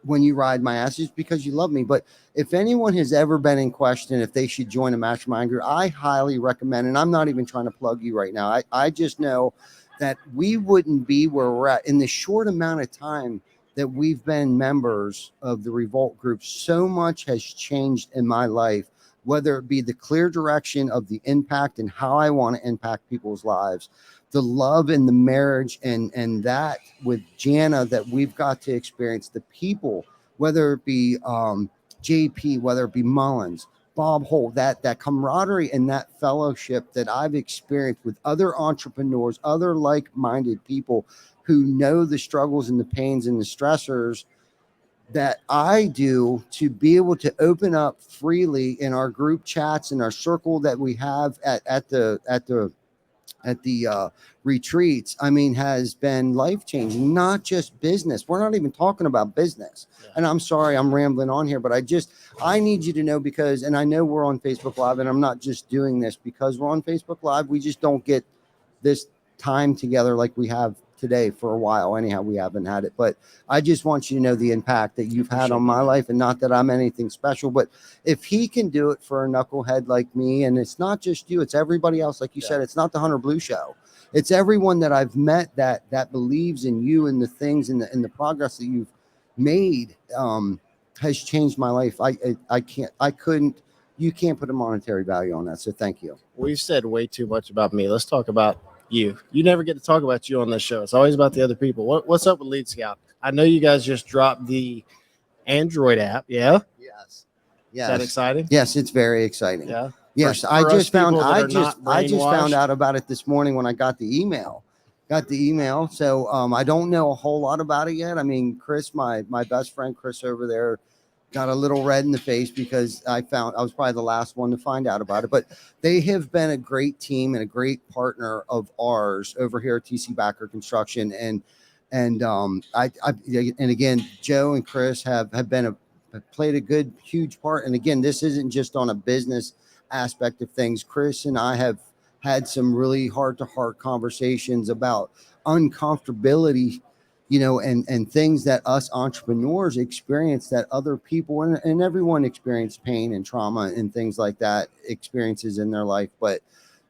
when you ride my ass, just because you love me. But if anyone has ever been in question if they should join a mastermind group, I highly recommend, and I'm not even trying to plug you right now. I just know that we wouldn't be where we're at in the short amount of time that we've been members of the Revolt group. So much has changed in my life, whether it be the clear direction of the impact and how I want to impact people's lives, the love and the marriage and that with Jana that we've got to experience, the people, whether it be JP, whether it be Mullins, Bob Holt, that camaraderie and that fellowship that I've experienced with other entrepreneurs, other like-minded people who know the struggles and the pains and the stressors that I do, to be able to open up freely in our group chats and our circle that we have at the retreats, I mean, has been life-changing, not just business. We're not even talking about business. Yeah. And I'm sorry, I'm rambling on here, but I need you to know, because, and I know we're on Facebook Live, and I'm not just doing this because we're on Facebook Live. We just don't get this time together like we have today for a while. Anyhow, we haven't had it, but I just want you to know the impact that you've had on my life, and not that I'm anything special, but if he can do it for a knucklehead like me, and it's not just you, it's everybody else. Like you said, it's not the Hunter Blue show. It's everyone that I've met that believes in you and the things and the progress that you've made has changed my life. You can't put a monetary value on that. So thank you. We've said way too much about me. Let's talk about you. You never get to talk about you on this show. It's always about the other people. What's up with Lead Scout? I know you guys just dropped the Android app. Yeah. Yes. Is that exciting? Yes, it's very exciting. Yeah. Yes, I just found out about it this morning when I got the email. So I don't know a whole lot about it yet. I mean, Chris, my best friend Chris over there, got a little red in the face because I was probably the last one to find out about it. But they have been a great team and a great partner of ours over here at TC Backer Construction. And again, Joe and Chris have played a good, huge part. And again, this isn't just on a business aspect of things. Chris and I have had some really heart-to-heart conversations about uncomfortability, and things that us entrepreneurs experience that other people and everyone experience pain and trauma and things like that experiences in their life. But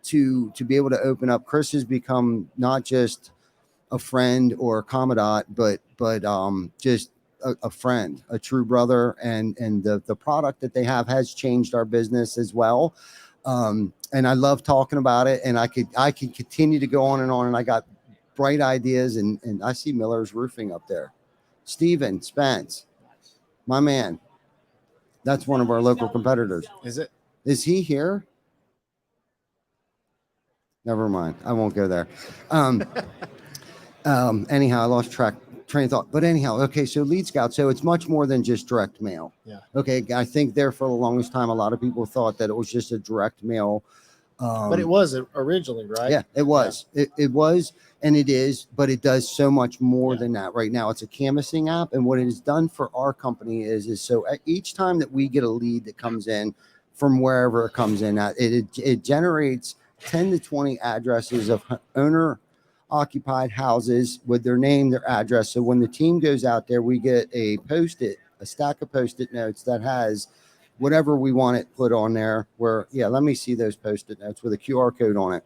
to be able to open up, Chris has become not just a friend or a commandant, but just a friend, a true brother. And the product that they have has changed our business as well. And I love talking about it, and I could continue to go on, and I got bright ideas, and I see Miller's Roofing up there. Steven Spence, my man. That's one of our local competitors. Is it? Is he here? Never mind. I won't go there. Anyhow, I lost train of thought. But anyhow, okay, so Lead Scout. So it's much more than just direct mail. Yeah. Okay, I think there for the longest time, a lot of people thought that it was just a direct mail. But it was originally, right? Yeah, it was. Yeah. It was, and it is, but it does so much more than that. Right now, it's a canvassing app, and what it has done for our company is so each time that we get a lead that comes in from wherever it comes in at, it generates 10 to 20 addresses of owner occupied houses with their name, their address. So when the team goes out there, we get a stack of Post-it notes that has whatever we want it put on there. Let me see those Post-it notes with a QR code on it.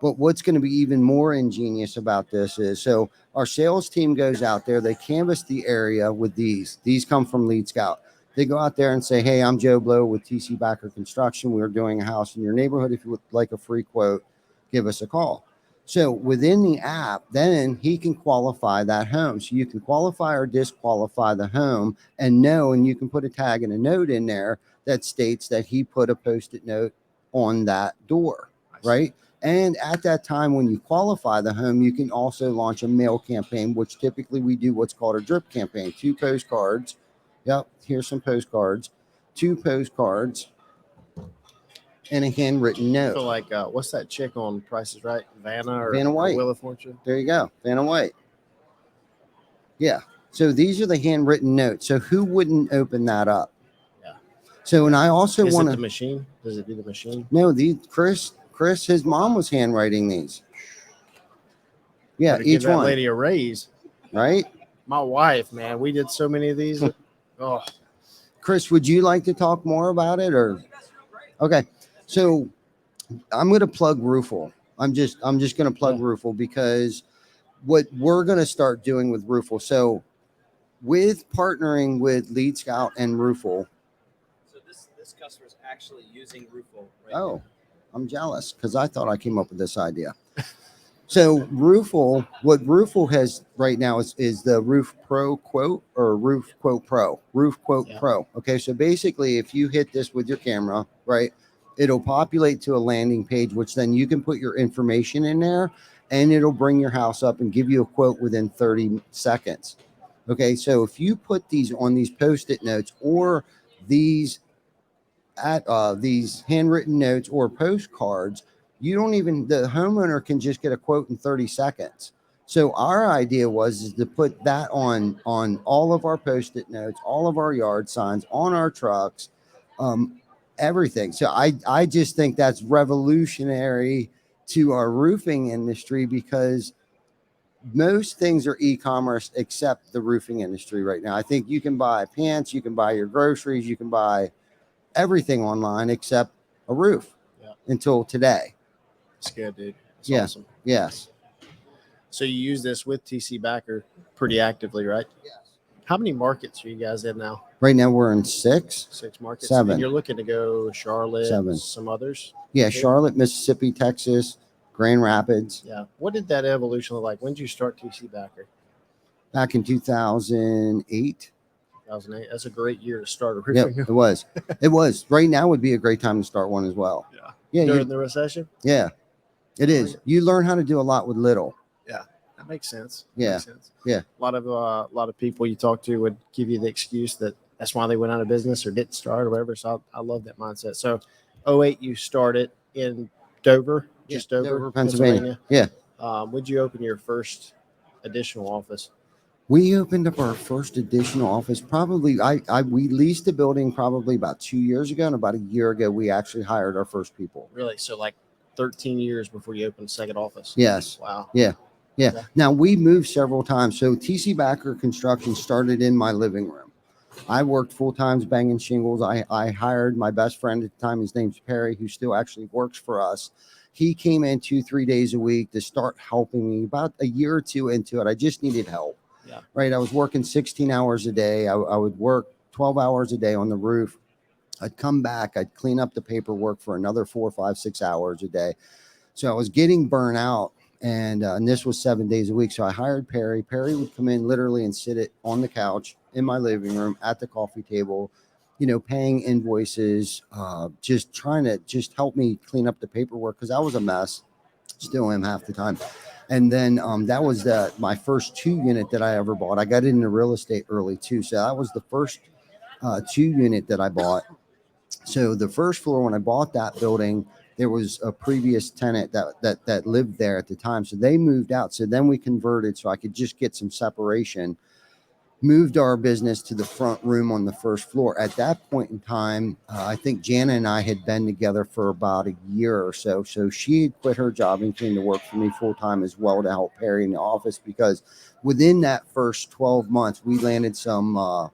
But what's going to be even more ingenious about this is, so our sales team goes out there, they canvass the area with these. These come from Lead Scout. They go out there and say, hey, I'm Joe Blow with TC Backer Construction. We're doing a house in your neighborhood. If you would like a free quote, give us a call. So within the app, then he can qualify that home. So you can qualify or disqualify the home and know, and you can put a tag and a note in there that states that he put a Post-it note on that door, right? And at that time, when you qualify the home, you can also launch a mail campaign, which typically we do what's called a drip campaign. 2 postcards. Yep, here's some postcards. 2 postcards and a handwritten I feel note. like what's that chick on Price is Right? Vanna or White. Wheel of Fortune? There you go, Vanna White. Yeah. So these are the handwritten notes. So who wouldn't open that up? Yeah. So, and I also Is it want the to. machine? Does it do the machine? No, these Chris, his mom was handwriting these. Yeah, Better give each that one. lady a raise. Right. My wife, man, we did so many of these. Oh, Chris, would you like to talk more about it, or? Okay. So I'm going to plug Roofle. I'm just going to plug Yeah. Roofle because what we're going to start doing with Roofle. So with partnering with Lead Scout and Roofle. So this customer is actually using Roofle right Oh, now. I'm jealous because I thought I came up with this idea. So Roofle, what Roofle has right now is the Roof Pro quote or Roof Quote Pro, Roof Quote Yeah. Pro. Okay, so basically, if you hit this with your camera, right, it'll populate to a landing page, which then you can put your information in there, and it'll bring your house up and give you a quote within 30 seconds. Okay, so if you put these on these Post-it notes or these these handwritten notes or postcards, you don't even, the homeowner can just get a quote in 30 seconds. So our idea is to put that on all of our Post-it notes, all of our yard signs, on our trucks, everything. So I just think that's revolutionary to our roofing industry because most things are e-commerce except the roofing industry right now. I think you can buy pants, you can buy your groceries, you can buy everything online except a roof. Yeah. Until today. it's good, dude. It's Yeah. awesome. Yes. So you use this with TC Backer pretty actively, right? Yes. How many markets are you guys in now? Right now we're in 6. 6 markets. 7. And you're looking to go Charlotte, 7. some others. Yeah, Okay. Charlotte, Mississippi, Texas, Grand Rapids. Yeah. What did that evolution look like? When did you start TC Backer? Back in 2008. 2008. That's a great year to start a Yep, roofing. it was. It was. Right now would be a great time to start one as well. Yeah. Yeah, During the recession? yeah, it is. You learn how to do a lot with little. That makes sense. Yeah. Makes sense. Yeah. A lot of people you talk to would give you the excuse that that's why they went out of business or didn't start or whatever. So I love that mindset. So 08, you started in Dover, just Yeah, Dover, Pennsylvania. Yeah. Would you open your first additional office? We opened up our first additional office probably we leased the building probably about 2 years ago, and about a year ago we actually hired our first people. Really? So like 13 years before you opened a second office? Yes. Wow. Yeah. Okay. Now we moved several times. So TC Backer Construction started in my living room. I worked full time banging shingles. I hired my best friend at the time. His name's Perry, who still actually works for us. He came in 2-3 days a week to start helping me. About a year or two into it, I just needed help. Yeah. Right. I was working 16 hours a day. I would work 12 hours a day on the roof. I'd come back. I'd clean up the paperwork for another 4, 5, 6 hours a day. So I was getting burnt out. And this was 7 days a week. So I hired Perry. Perry would come in literally and sit it on the couch in my living room at the coffee table, paying invoices, just trying to just help me clean up the paperwork because I was a mess. Still am half the time. And then that was my first 2 unit that I ever bought. I got into real estate early too. So that was the first 2 unit that I bought. So the first floor, when I bought that building, there was a previous tenant that lived there at the time. So they moved out. So then we converted so I could just get some separation, moved our business to the front room on the first floor. At that point in time, I think Jana and I had been together for about a year or so. So she had quit her job and came to work for me full time as well to help Perry in the office, because within that first 12 months, we landed some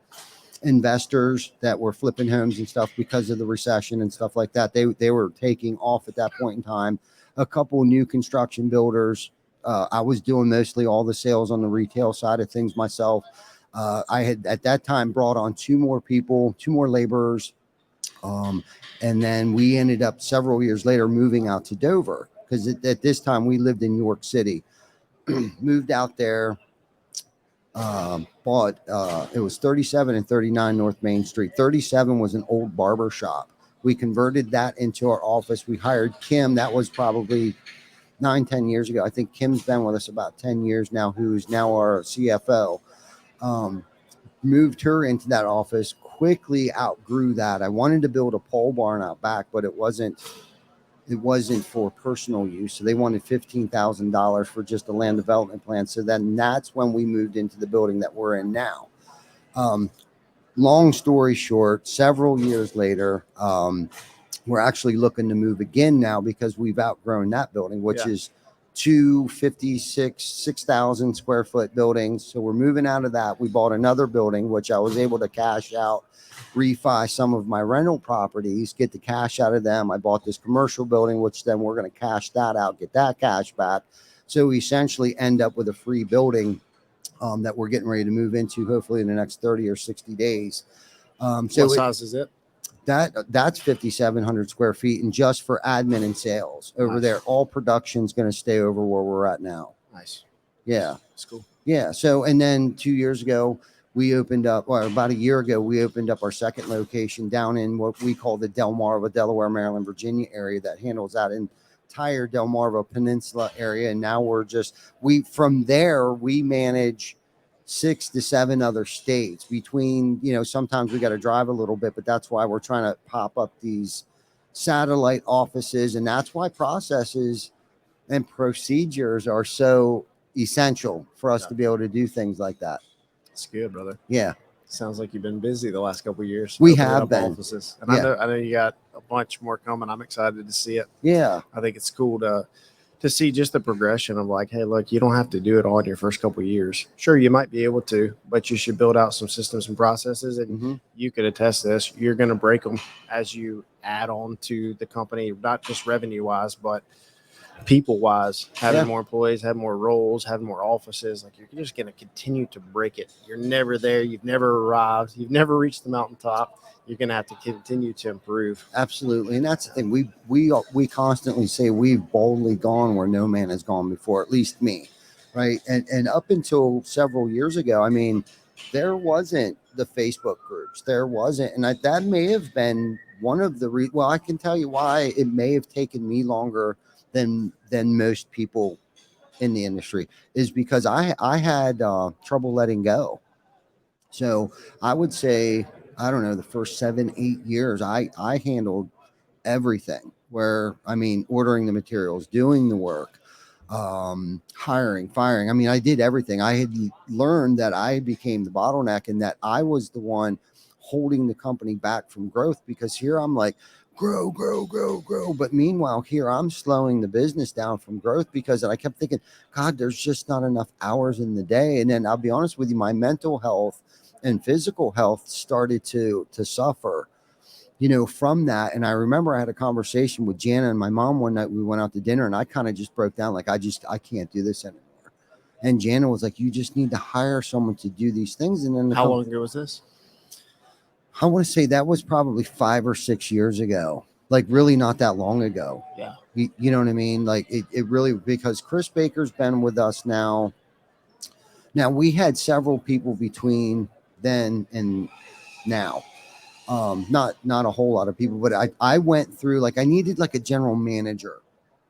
investors that were flipping homes and stuff because of the recession and stuff like that. They were taking off at that point in time. a couple new construction builders. I was doing mostly all the sales on the retail side of things myself. I had at that time brought on two more people, two more laborers. And then we ended up several years later moving out to Dover because at this time we lived in York City. Moved out there, bought it was 37 and 39 North Main Street. 37 was an old barber shop. We converted that into our office. We hired Kim. That was probably 9-10 years ago. I think Kim's been with us about 10 years now, who's now our CFO. Moved her into that office, quickly outgrew that. I wanted to build a pole barn out back, but it wasn't for personal use. So they wanted $15,000 for just a land development plan. So then that's when we moved into the building that we're in now. Long story short, several years later, we're actually looking to move again now because we've outgrown that building, which is 6,000 square foot buildings. So we're moving out of that. We bought another building, which I was able to cash out, refi some of my rental properties, get the cash out of them. I bought this commercial building, which then we're going to cash that out, get that cash back. So we essentially end up with a free building that we're getting ready to move into, hopefully in the next 30 or 60 days. What size is it? That's 5,700 square feet, and just for admin and sales over there. All production's going to stay over where we're at now. Nice. Yeah. That's cool. Yeah. So, and then 2 years ago, we opened up, or about a year ago, we opened up our second location down in what we call the Delmarva, Delaware, Maryland, Virginia area that handles that entire Delmarva Peninsula area. And now from there, we manage 6 to 7 other states between, sometimes we got to drive a little bit, but that's why we're trying to pop up these satellite offices. And that's why processes and procedures are so essential for us to be able to do things like that. It's good, brother. Yeah. Sounds like you've been busy the last couple of years. We have been. Offices. And I know you got a bunch more coming. I'm excited to see it. Yeah. I think it's cool to see just the progression of like, hey, look, you don't have to do it all in your first couple of years. Sure, you might be able to, but you should build out some systems and processes. And you could attest to this. You're going to break them as you add on to the company, not just revenue wise, but people wise, having more employees, having more roles, having more offices. Like, you're just going to continue to break it. You're never there. You've never arrived. You've never reached the mountaintop. You're going to have to continue to improve. Absolutely. And that's the thing. We constantly say we've boldly gone where no man has gone before, at least me. Right. And up until several years ago, I mean, there wasn't the Facebook groups. There wasn't. And that may have been one of the well, I can tell you why it may have taken me longer than most people in the industry, is because I had trouble letting go. So I would say, I don't know, the first 7-8 years, I handled everything, where, I mean, ordering the materials, doing the work, hiring, firing. I mean, I did everything. I had learned that I became the bottleneck and that I was the one holding the company back from growth, because here I'm like, grow. But meanwhile, here I'm slowing the business down from growth because I kept thinking, God, there's just not enough hours in the day. And then I'll be honest with you, my mental health and physical health started to suffer, from that. And I remember I had a conversation with Jana and my mom one night. We went out to dinner and I kind of just broke down. Like, I can't do this anymore. And Jana was like, you just need to hire someone to do these things. And then how long ago was this? I want to say that was probably 5 or 6 years ago, like really not that long ago. Yeah. You know what I mean? Like it really, because Chris Baker's been with us now. Now we had several people between then and now. Not a whole lot of people, but I went through, like, I needed like a general manager.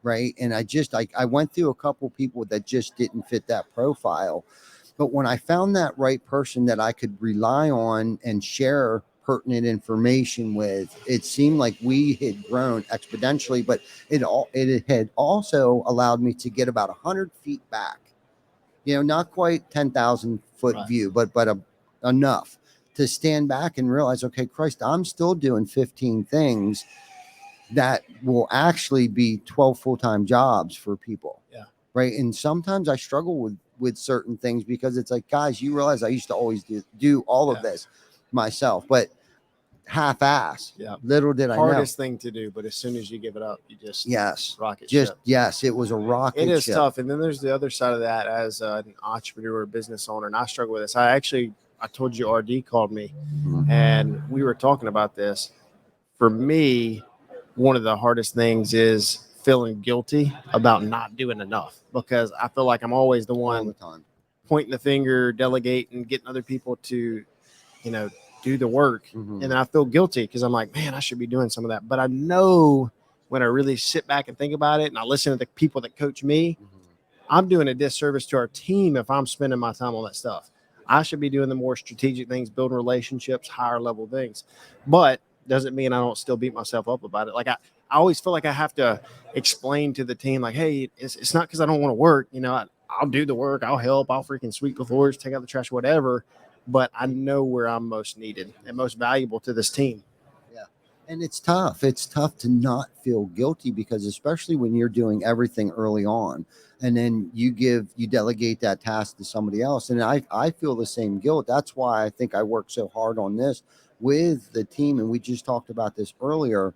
Right. And I went through a couple people that just didn't fit that profile. But when I found that right person that I could rely on and share pertinent information with, it seemed like we had grown exponentially, but it had also allowed me to get about 100 feet back, not quite 10,000 foot view, but enough to stand back and realize, okay, Christ, I'm still doing 15 things that will actually be 12 full-time jobs for people. Yeah. Right. And sometimes I struggle with certain things because it's like, guys, you realize I used to always do all of this myself. But half-ass. Yeah. Little did I know. Hardest thing to do, but as soon as you give it up, you just Yes. rocket Just ship. yes, it was a rocket It is ship. tough. And then there's the other side of that as an entrepreneur, business owner, and I struggle with this. I told you RD called me Mhm. and we were talking about this. For me, one of the hardest things is feeling guilty about not doing enough because I feel like I'm always the All one the time. pointing the finger, delegating, getting other people to, do the work. Mhm. And then I feel guilty because I'm like, man, I should be doing some of that. But I know when I really sit back and think about it and I listen to the people that coach me, Mhm. I'm doing a disservice to our team if I'm spending my time on that stuff. I should be doing the more strategic things, building relationships, higher level things. But doesn't mean I don't still beat myself up about it. Like I always feel like I have to explain to the team, like, hey, it's not because I don't want to work. I'll do the work, I'll help, I'll freaking sweep the floors, take out the trash, whatever. But I know where I'm most needed and most valuable to this team. And it's tough. It's tough to not feel guilty because especially when you're doing everything early on and then you delegate that task to somebody else. And I feel the same guilt. That's why I think I work so hard on this with the team. And we just talked about this earlier.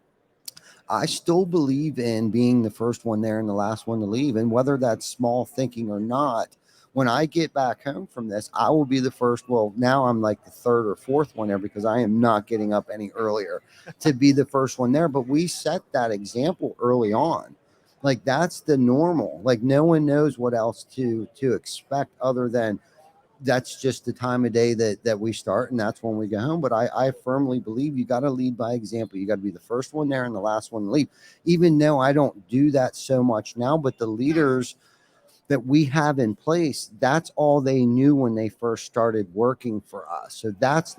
I still believe in being the first one there and the last one to leave. And whether that's small thinking or not, when I get back home from this, I will be the first. Well, now I'm like the third or fourth one there because I am not getting up any earlier to be the first one there. But we set that example early on. Like that's the normal. Like no one knows what else to expect other than that's just the time of day that we start and that's when we go home. But I firmly believe you got to lead by example. You got to be the first one there and the last one to leave, even though I don't do that so much now. But the leaders that we have in place, that's all they knew when they first started working for us. So that's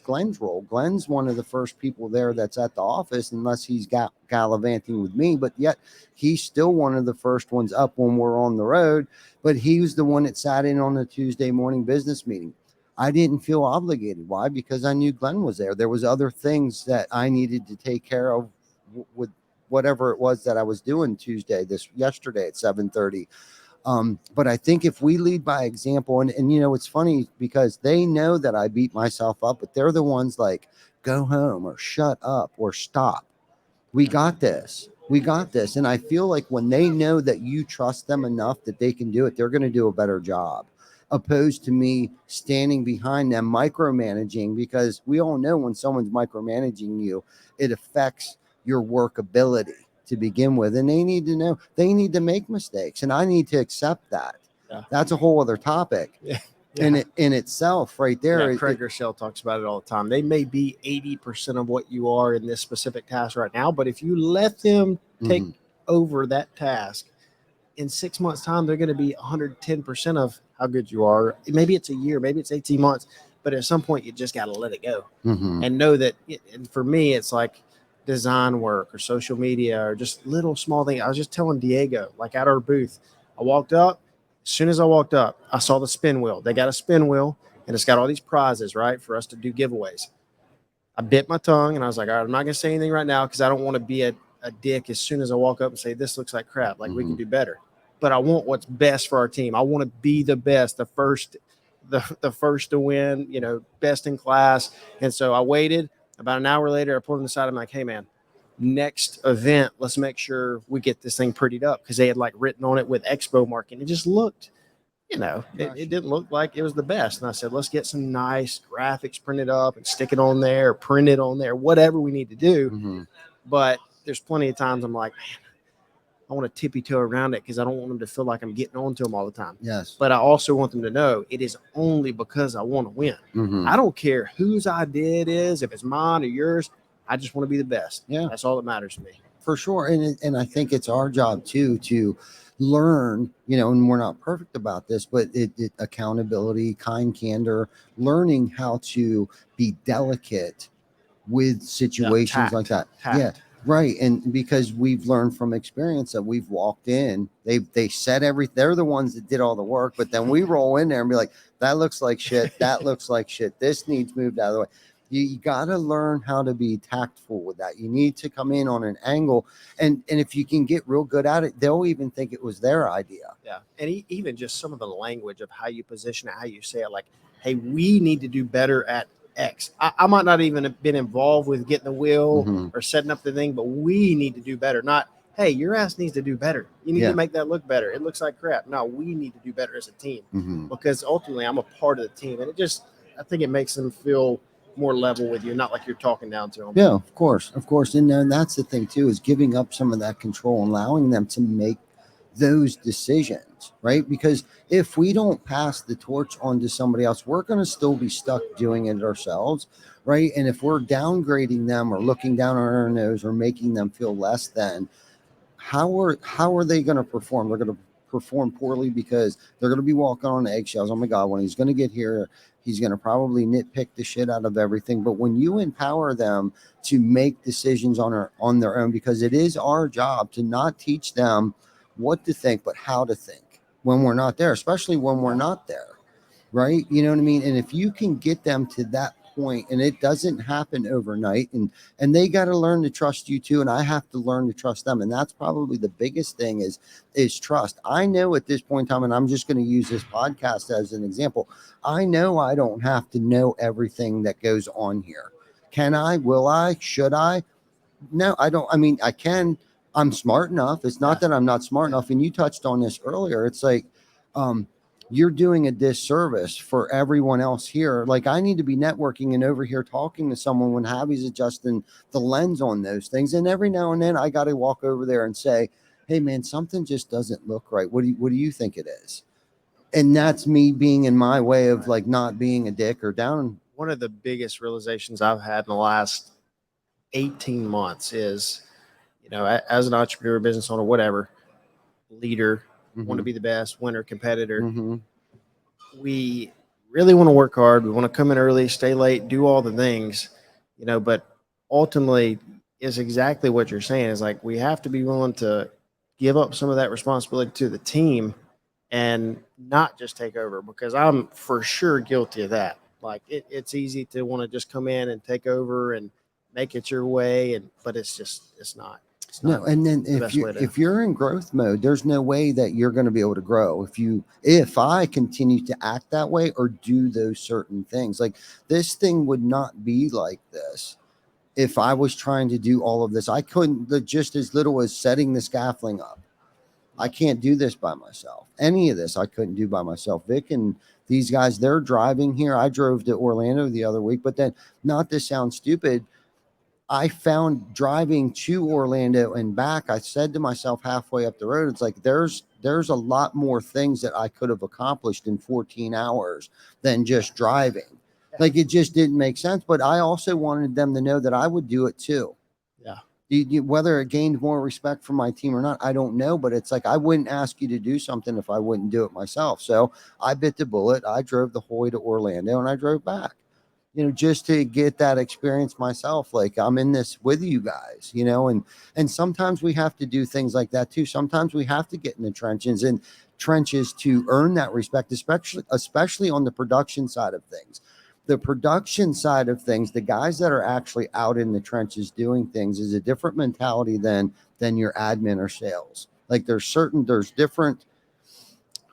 Glenn's role. Glenn's one of the first people there that's at the office, unless he's gallivanting with me, but yet he's still one of the first ones up when we're on the road. But he was the one that sat in on the Tuesday morning business meeting. I didn't feel obligated. Why? Because I knew Glenn was there. There was other things that I needed to take care of with whatever it was that I was doing yesterday at 7:30. But I think if we lead by example, and it's funny because they know that I beat myself up, but they're the ones like, go home or shut up or stop. We got this. We got this. And I feel like when they know that you trust them enough that they can do it, they're going to do a better job, opposed to me standing behind them micromanaging, because we all know when someone's micromanaging you, it affects your workability to begin with. And they need to know they need to make mistakes. And I need to accept that. Yeah. That's a whole other topic. Yeah. In itself right there. Yeah, Craig Rochelle talks about it all the time. They may be 80% of what you are in this specific task right now, but if you let them take over that task, in 6 months' time, they're going to be 110% of how good you are. Maybe it's a year, maybe it's 18 months, but at some point you just got to let it go and know that. And for me, it's like design work or social media or just little small things. I was just telling Diego, like at our booth, I walked up. As soon as I walked up, I saw the spin wheel. They got a spin wheel and it's got all these prizes, right, for us to do giveaways. I bit my tongue and I was like, all right, I'm not going to say anything right now because I don't want to be a dick as soon as I walk up and say, this looks like crap. Like we can do better. But I want what's best for our team. I want to be the best, the first to win, best in class. And so I waited. About an hour later, I pulled him aside. I'm like, hey, man, next event, let's make sure we get this thing prettied up, because they had like written on it with Expo marking. It just looked, it didn't look like it was the best. And I said, let's get some nice graphics printed up and stick it on there, print it on there, whatever we need to do. But there's plenty of times I'm like, man, I want to tippy-toe around it because I don't want them to feel like I'm getting on to them all the time. Yes. But I also want them to know it is only because I want to win. I don't care whose idea it is, if it's mine or yours. I just want to be the best. Yeah. That's all that matters to me. For sure. And I think it's our job too to learn, and we're not perfect about this, but accountability, kind candor, learning how to be delicate with situations like that. Tact. Yeah. Right. And because we've learned from experience that we've walked in, they said everything. They're the ones that did all the work, but then we roll in there and be like, that looks like shit. That looks like shit. This needs moved out of the way. You got to learn how to be tactful with that. You need to come in on an angle. And if you can get real good at it, they'll even think it was their idea. Yeah. And even just some of the language of how you position it, how you say it, like, hey, we need to do better at X. I might not even have been involved with getting the wheel Mhm. or setting up the thing, but we need to do better. Not, hey, your ass needs to do better. You need Yeah. to make that look better. It looks like crap. No, we need to do better as a team Mhm. because ultimately I'm a part of the team. And I think it makes them feel more level with you, not like you're talking down to them. Yeah, of course, of course. And then that's the thing too, is giving up some of that control and allowing them to make those decisions, right? Because if we don't pass the torch on to somebody else, we're going to still be stuck doing it ourselves, right? And if we're downgrading them or looking down on our nose or making them feel less than, how are they going to perform? They're going to perform poorly because they're going to be walking on eggshells. Oh my God, when he's going to get here, he's going to probably nitpick the shit out of everything. But when you empower them to make decisions on their own, because it is our job to not teach them what to think, but how to think when we're not there, especially when we're not there, right? You know what I mean? And if you can get them to that point, and it doesn't happen overnight, and they got to learn to trust you too, and I have to learn to trust them, and that's probably the biggest thing is trust. I know at this point in time, and I'm just going to use this podcast as an example, I know I don't have to know everything that goes on here. Can I? Will I? Should I? No, I don't. I mean, I can. I'm smart enough. It's not that I'm not smart enough. And you touched on this earlier. It's like, um, you're doing a disservice for everyone else here. Like, I need to be networking and over here talking to someone when Javi's adjusting the lens on those things. And every now and then I got to walk over there and say, hey man, something just doesn't look right. What do you think it is? And that's me being in my way of like not being a dick or down. One of the biggest realizations I've had in the last 18 months is, as an entrepreneur, business owner, whatever, leader, want to be the best, winner, competitor. Mm-hmm. We really want to work hard. We want to come in early, stay late, do all the things, but ultimately is exactly what you're saying is like, we have to be willing to give up some of that responsibility to the team and not just take over, because I'm for sure guilty of that. Like it's easy to want to just come in and take over and make it your way. But it's not. It's No, not and then the best way to. if you're in growth mode, there's no way that you're going to be able to grow if I continue to act that way or do those certain things. Like, this thing would not be like this if I was trying to do all of this. I couldn't, just as little as setting the scaffolding up. I can't do this by myself. Any of this I couldn't do by myself. Vic and these guys, they're driving here. I drove to Orlando the other week, but then, not to sound stupid, I found driving to Orlando and back, I said to myself halfway up the road, it's like there's a lot more things that I could have accomplished in 14 hours than just driving. Like, it just didn't make sense. But I also wanted them to know that I would do it too. Yeah. Whether it gained more respect from my team or not, I don't know. But it's like, I wouldn't ask you to do something if I wouldn't do it myself. So I bit the bullet. I drove the whole way to Orlando and I drove back, just to get that experience myself. Like, I'm in this with you guys, and sometimes we have to do things like that too. Sometimes we have to get in the trenches to earn that respect, especially on the production side of things. The production side of things, the guys that are actually out in the trenches doing things, is a different mentality than your admin or sales. Like, there's different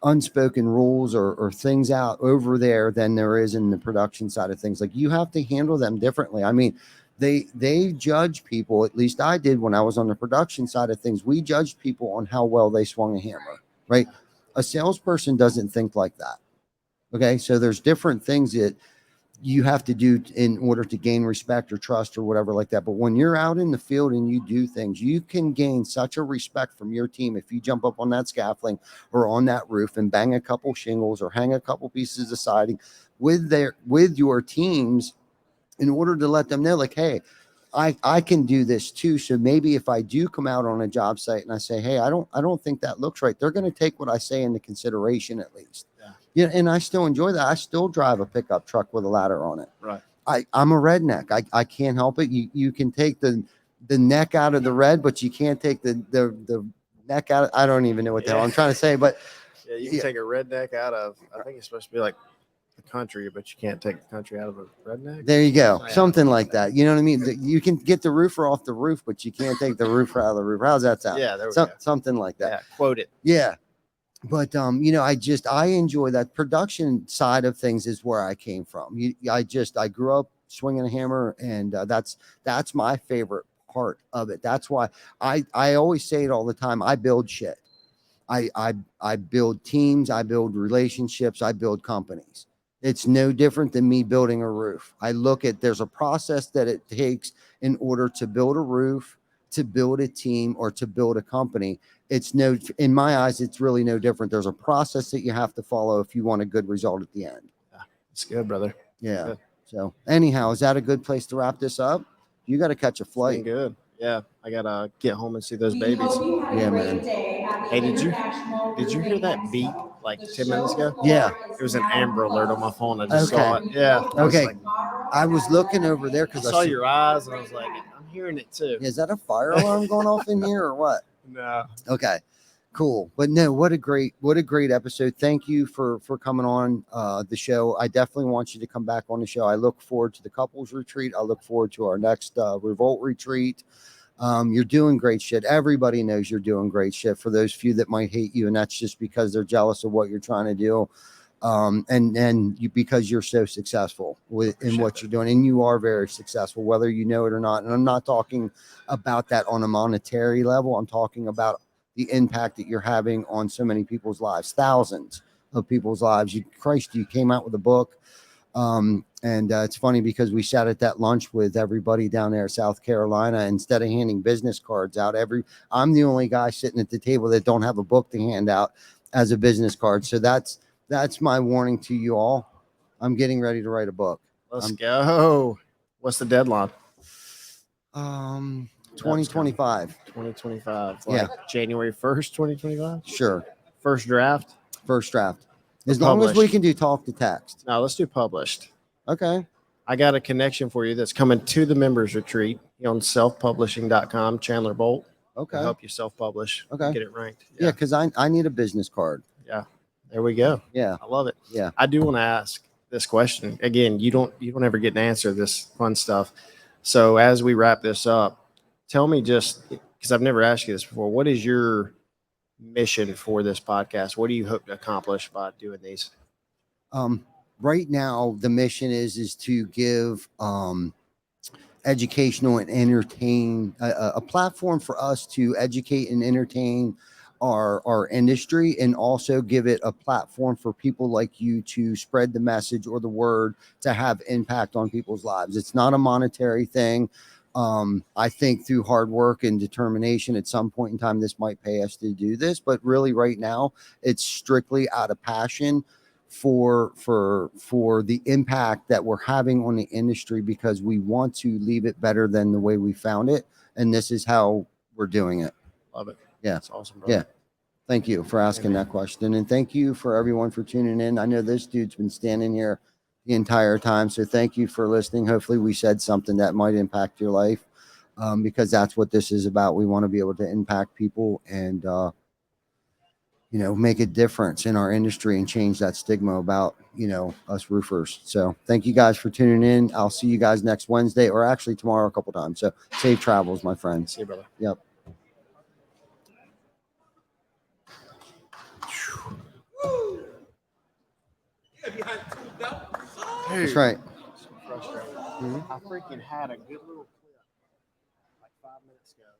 unspoken rules or things out over there than there is in the production side of things. Like, you have to handle them differently. I mean, they judge people, at least I did when I was on the production side of things. We judged people on how well they swung a hammer, right? A salesperson doesn't think like that. Okay, so there's different things that you have to do in order to gain respect or trust or whatever like that. But when you're out in the field and you do things, you can gain such a respect from your team if you jump up on that scaffolding or on that roof and bang a couple shingles or hang a couple pieces of siding with your teams, in order to let them know, like, hey, I can do this too. So maybe if I do come out on a job site and I say, hey, I don't think that looks right, they're going to take what I say into consideration at least. Yeah, and I still enjoy that. I still drive a pickup truck with a ladder on it. Right. I'm a redneck. I can't help it. You can take the neck out of the red, but you can't take the neck out. I don't even know what the hell I'm trying to say, but Yeah, you can take a redneck out of, I think it's supposed to be like the country, but you can't take the country out of a redneck. There you go. Yeah. Something like that. You know what I mean? You can get the roofer off the roof, but you can't take the roofer out of the roof. How's that sound? Yeah, there we go. Something like that. Yeah, quote it. Yeah. but you know, I enjoy that production side of things is where I came from. I grew up swinging a hammer, and that's my favorite part of it. That's why I always say it all the time. I build shit. I build teams, I build relationships, I build companies. It's no different than me building a roof. I look at there's a process that it takes in order to build a roof, to build a team, or to build a company. It's no, in my eyes, it's really no different. There's a process that you have to follow if you want a good result at the end. It's good, brother. Yeah. Good. So anyhow, is that a good place to wrap this up? You got to catch a Been flight. good. Yeah, I gotta get home and see those We babies. hope you have Yeah, a great man. day at the Hey, did you hear Roofing that beep Expo. like The 10 minutes show ago? floor Yeah. is It was an now Amber Alert on my closed. phone. I just saw it. We Yeah. hope I was Okay. like, I was looking over there I because saw your eyes and I was like, I'm hearing it too. Is that a fire alarm going off in here or what? No. Okay, cool. But no, what a great episode. Thank you for coming on the show. I definitely want you to come back on the show. I look forward to the couples retreat. I look forward to our next Revolt retreat. You're doing great shit. Everybody knows you're doing great shit. For those few that might hate you, and that's just because they're jealous of what you're trying to do, and you, because you're so successful in what you're doing, and you are very successful, whether you know it or not. And I'm not talking about that on a monetary level. I'm talking about the impact that you're having on so many people's lives, thousands of people's lives. You came out with a book. And it's funny because we sat at that lunch with everybody down there in South Carolina. Instead of handing business cards out, I'm the only guy sitting at the table that don't have a book to hand out as a business card. So that's my warning to you all. I'm getting ready to write a book. Let's go. What's the deadline? 2025. 2025. Yeah. Like January 1st, 2025? Sure. First draft? First draft. As long as we Published. can do talk to text. No, let's do published. Okay. I got a connection for you that's coming to the members retreat on selfpublishing.com, Chandler Bolt. Okay. To help you self-publish. Okay. Get it ranked. Yeah, because I need a business card. Yeah. There we go. Yeah. I love it. Yeah. I do want to ask this question. Again, you don't ever get to answer this fun stuff. So as we wrap this up, tell me, just because I've never asked you this before, what is your mission for this podcast? What do you hope to accomplish by doing these? Right now the mission is to give educational and entertain a platform for us to educate and entertain our industry, and also give it a platform for people like you to spread the message or the word to have impact on people's lives. It's not a monetary thing. I think through hard work and determination, at some point in time, this might pay us to do this, but really right now it's strictly out of passion for the impact that we're having on the industry, because we want to leave it better than the way we found it. And this is how we're doing it. Love it. Yeah. That's awesome, brother. Yeah. Thank you for asking that question. And thank you for everyone for tuning in. I know this dude's been standing here the entire time. So thank you for listening. Hopefully we said something that might impact your life, because that's what this is about. We want to be able to impact people and, make a difference in our industry and change that stigma about, us roofers. So thank you guys for tuning in. I'll see you guys next Wednesday, or actually tomorrow a couple times. So safe travels, my friends. See you, brother. Yep. That's right. So frustrating. I freaking had a good little clip like 5 minutes ago.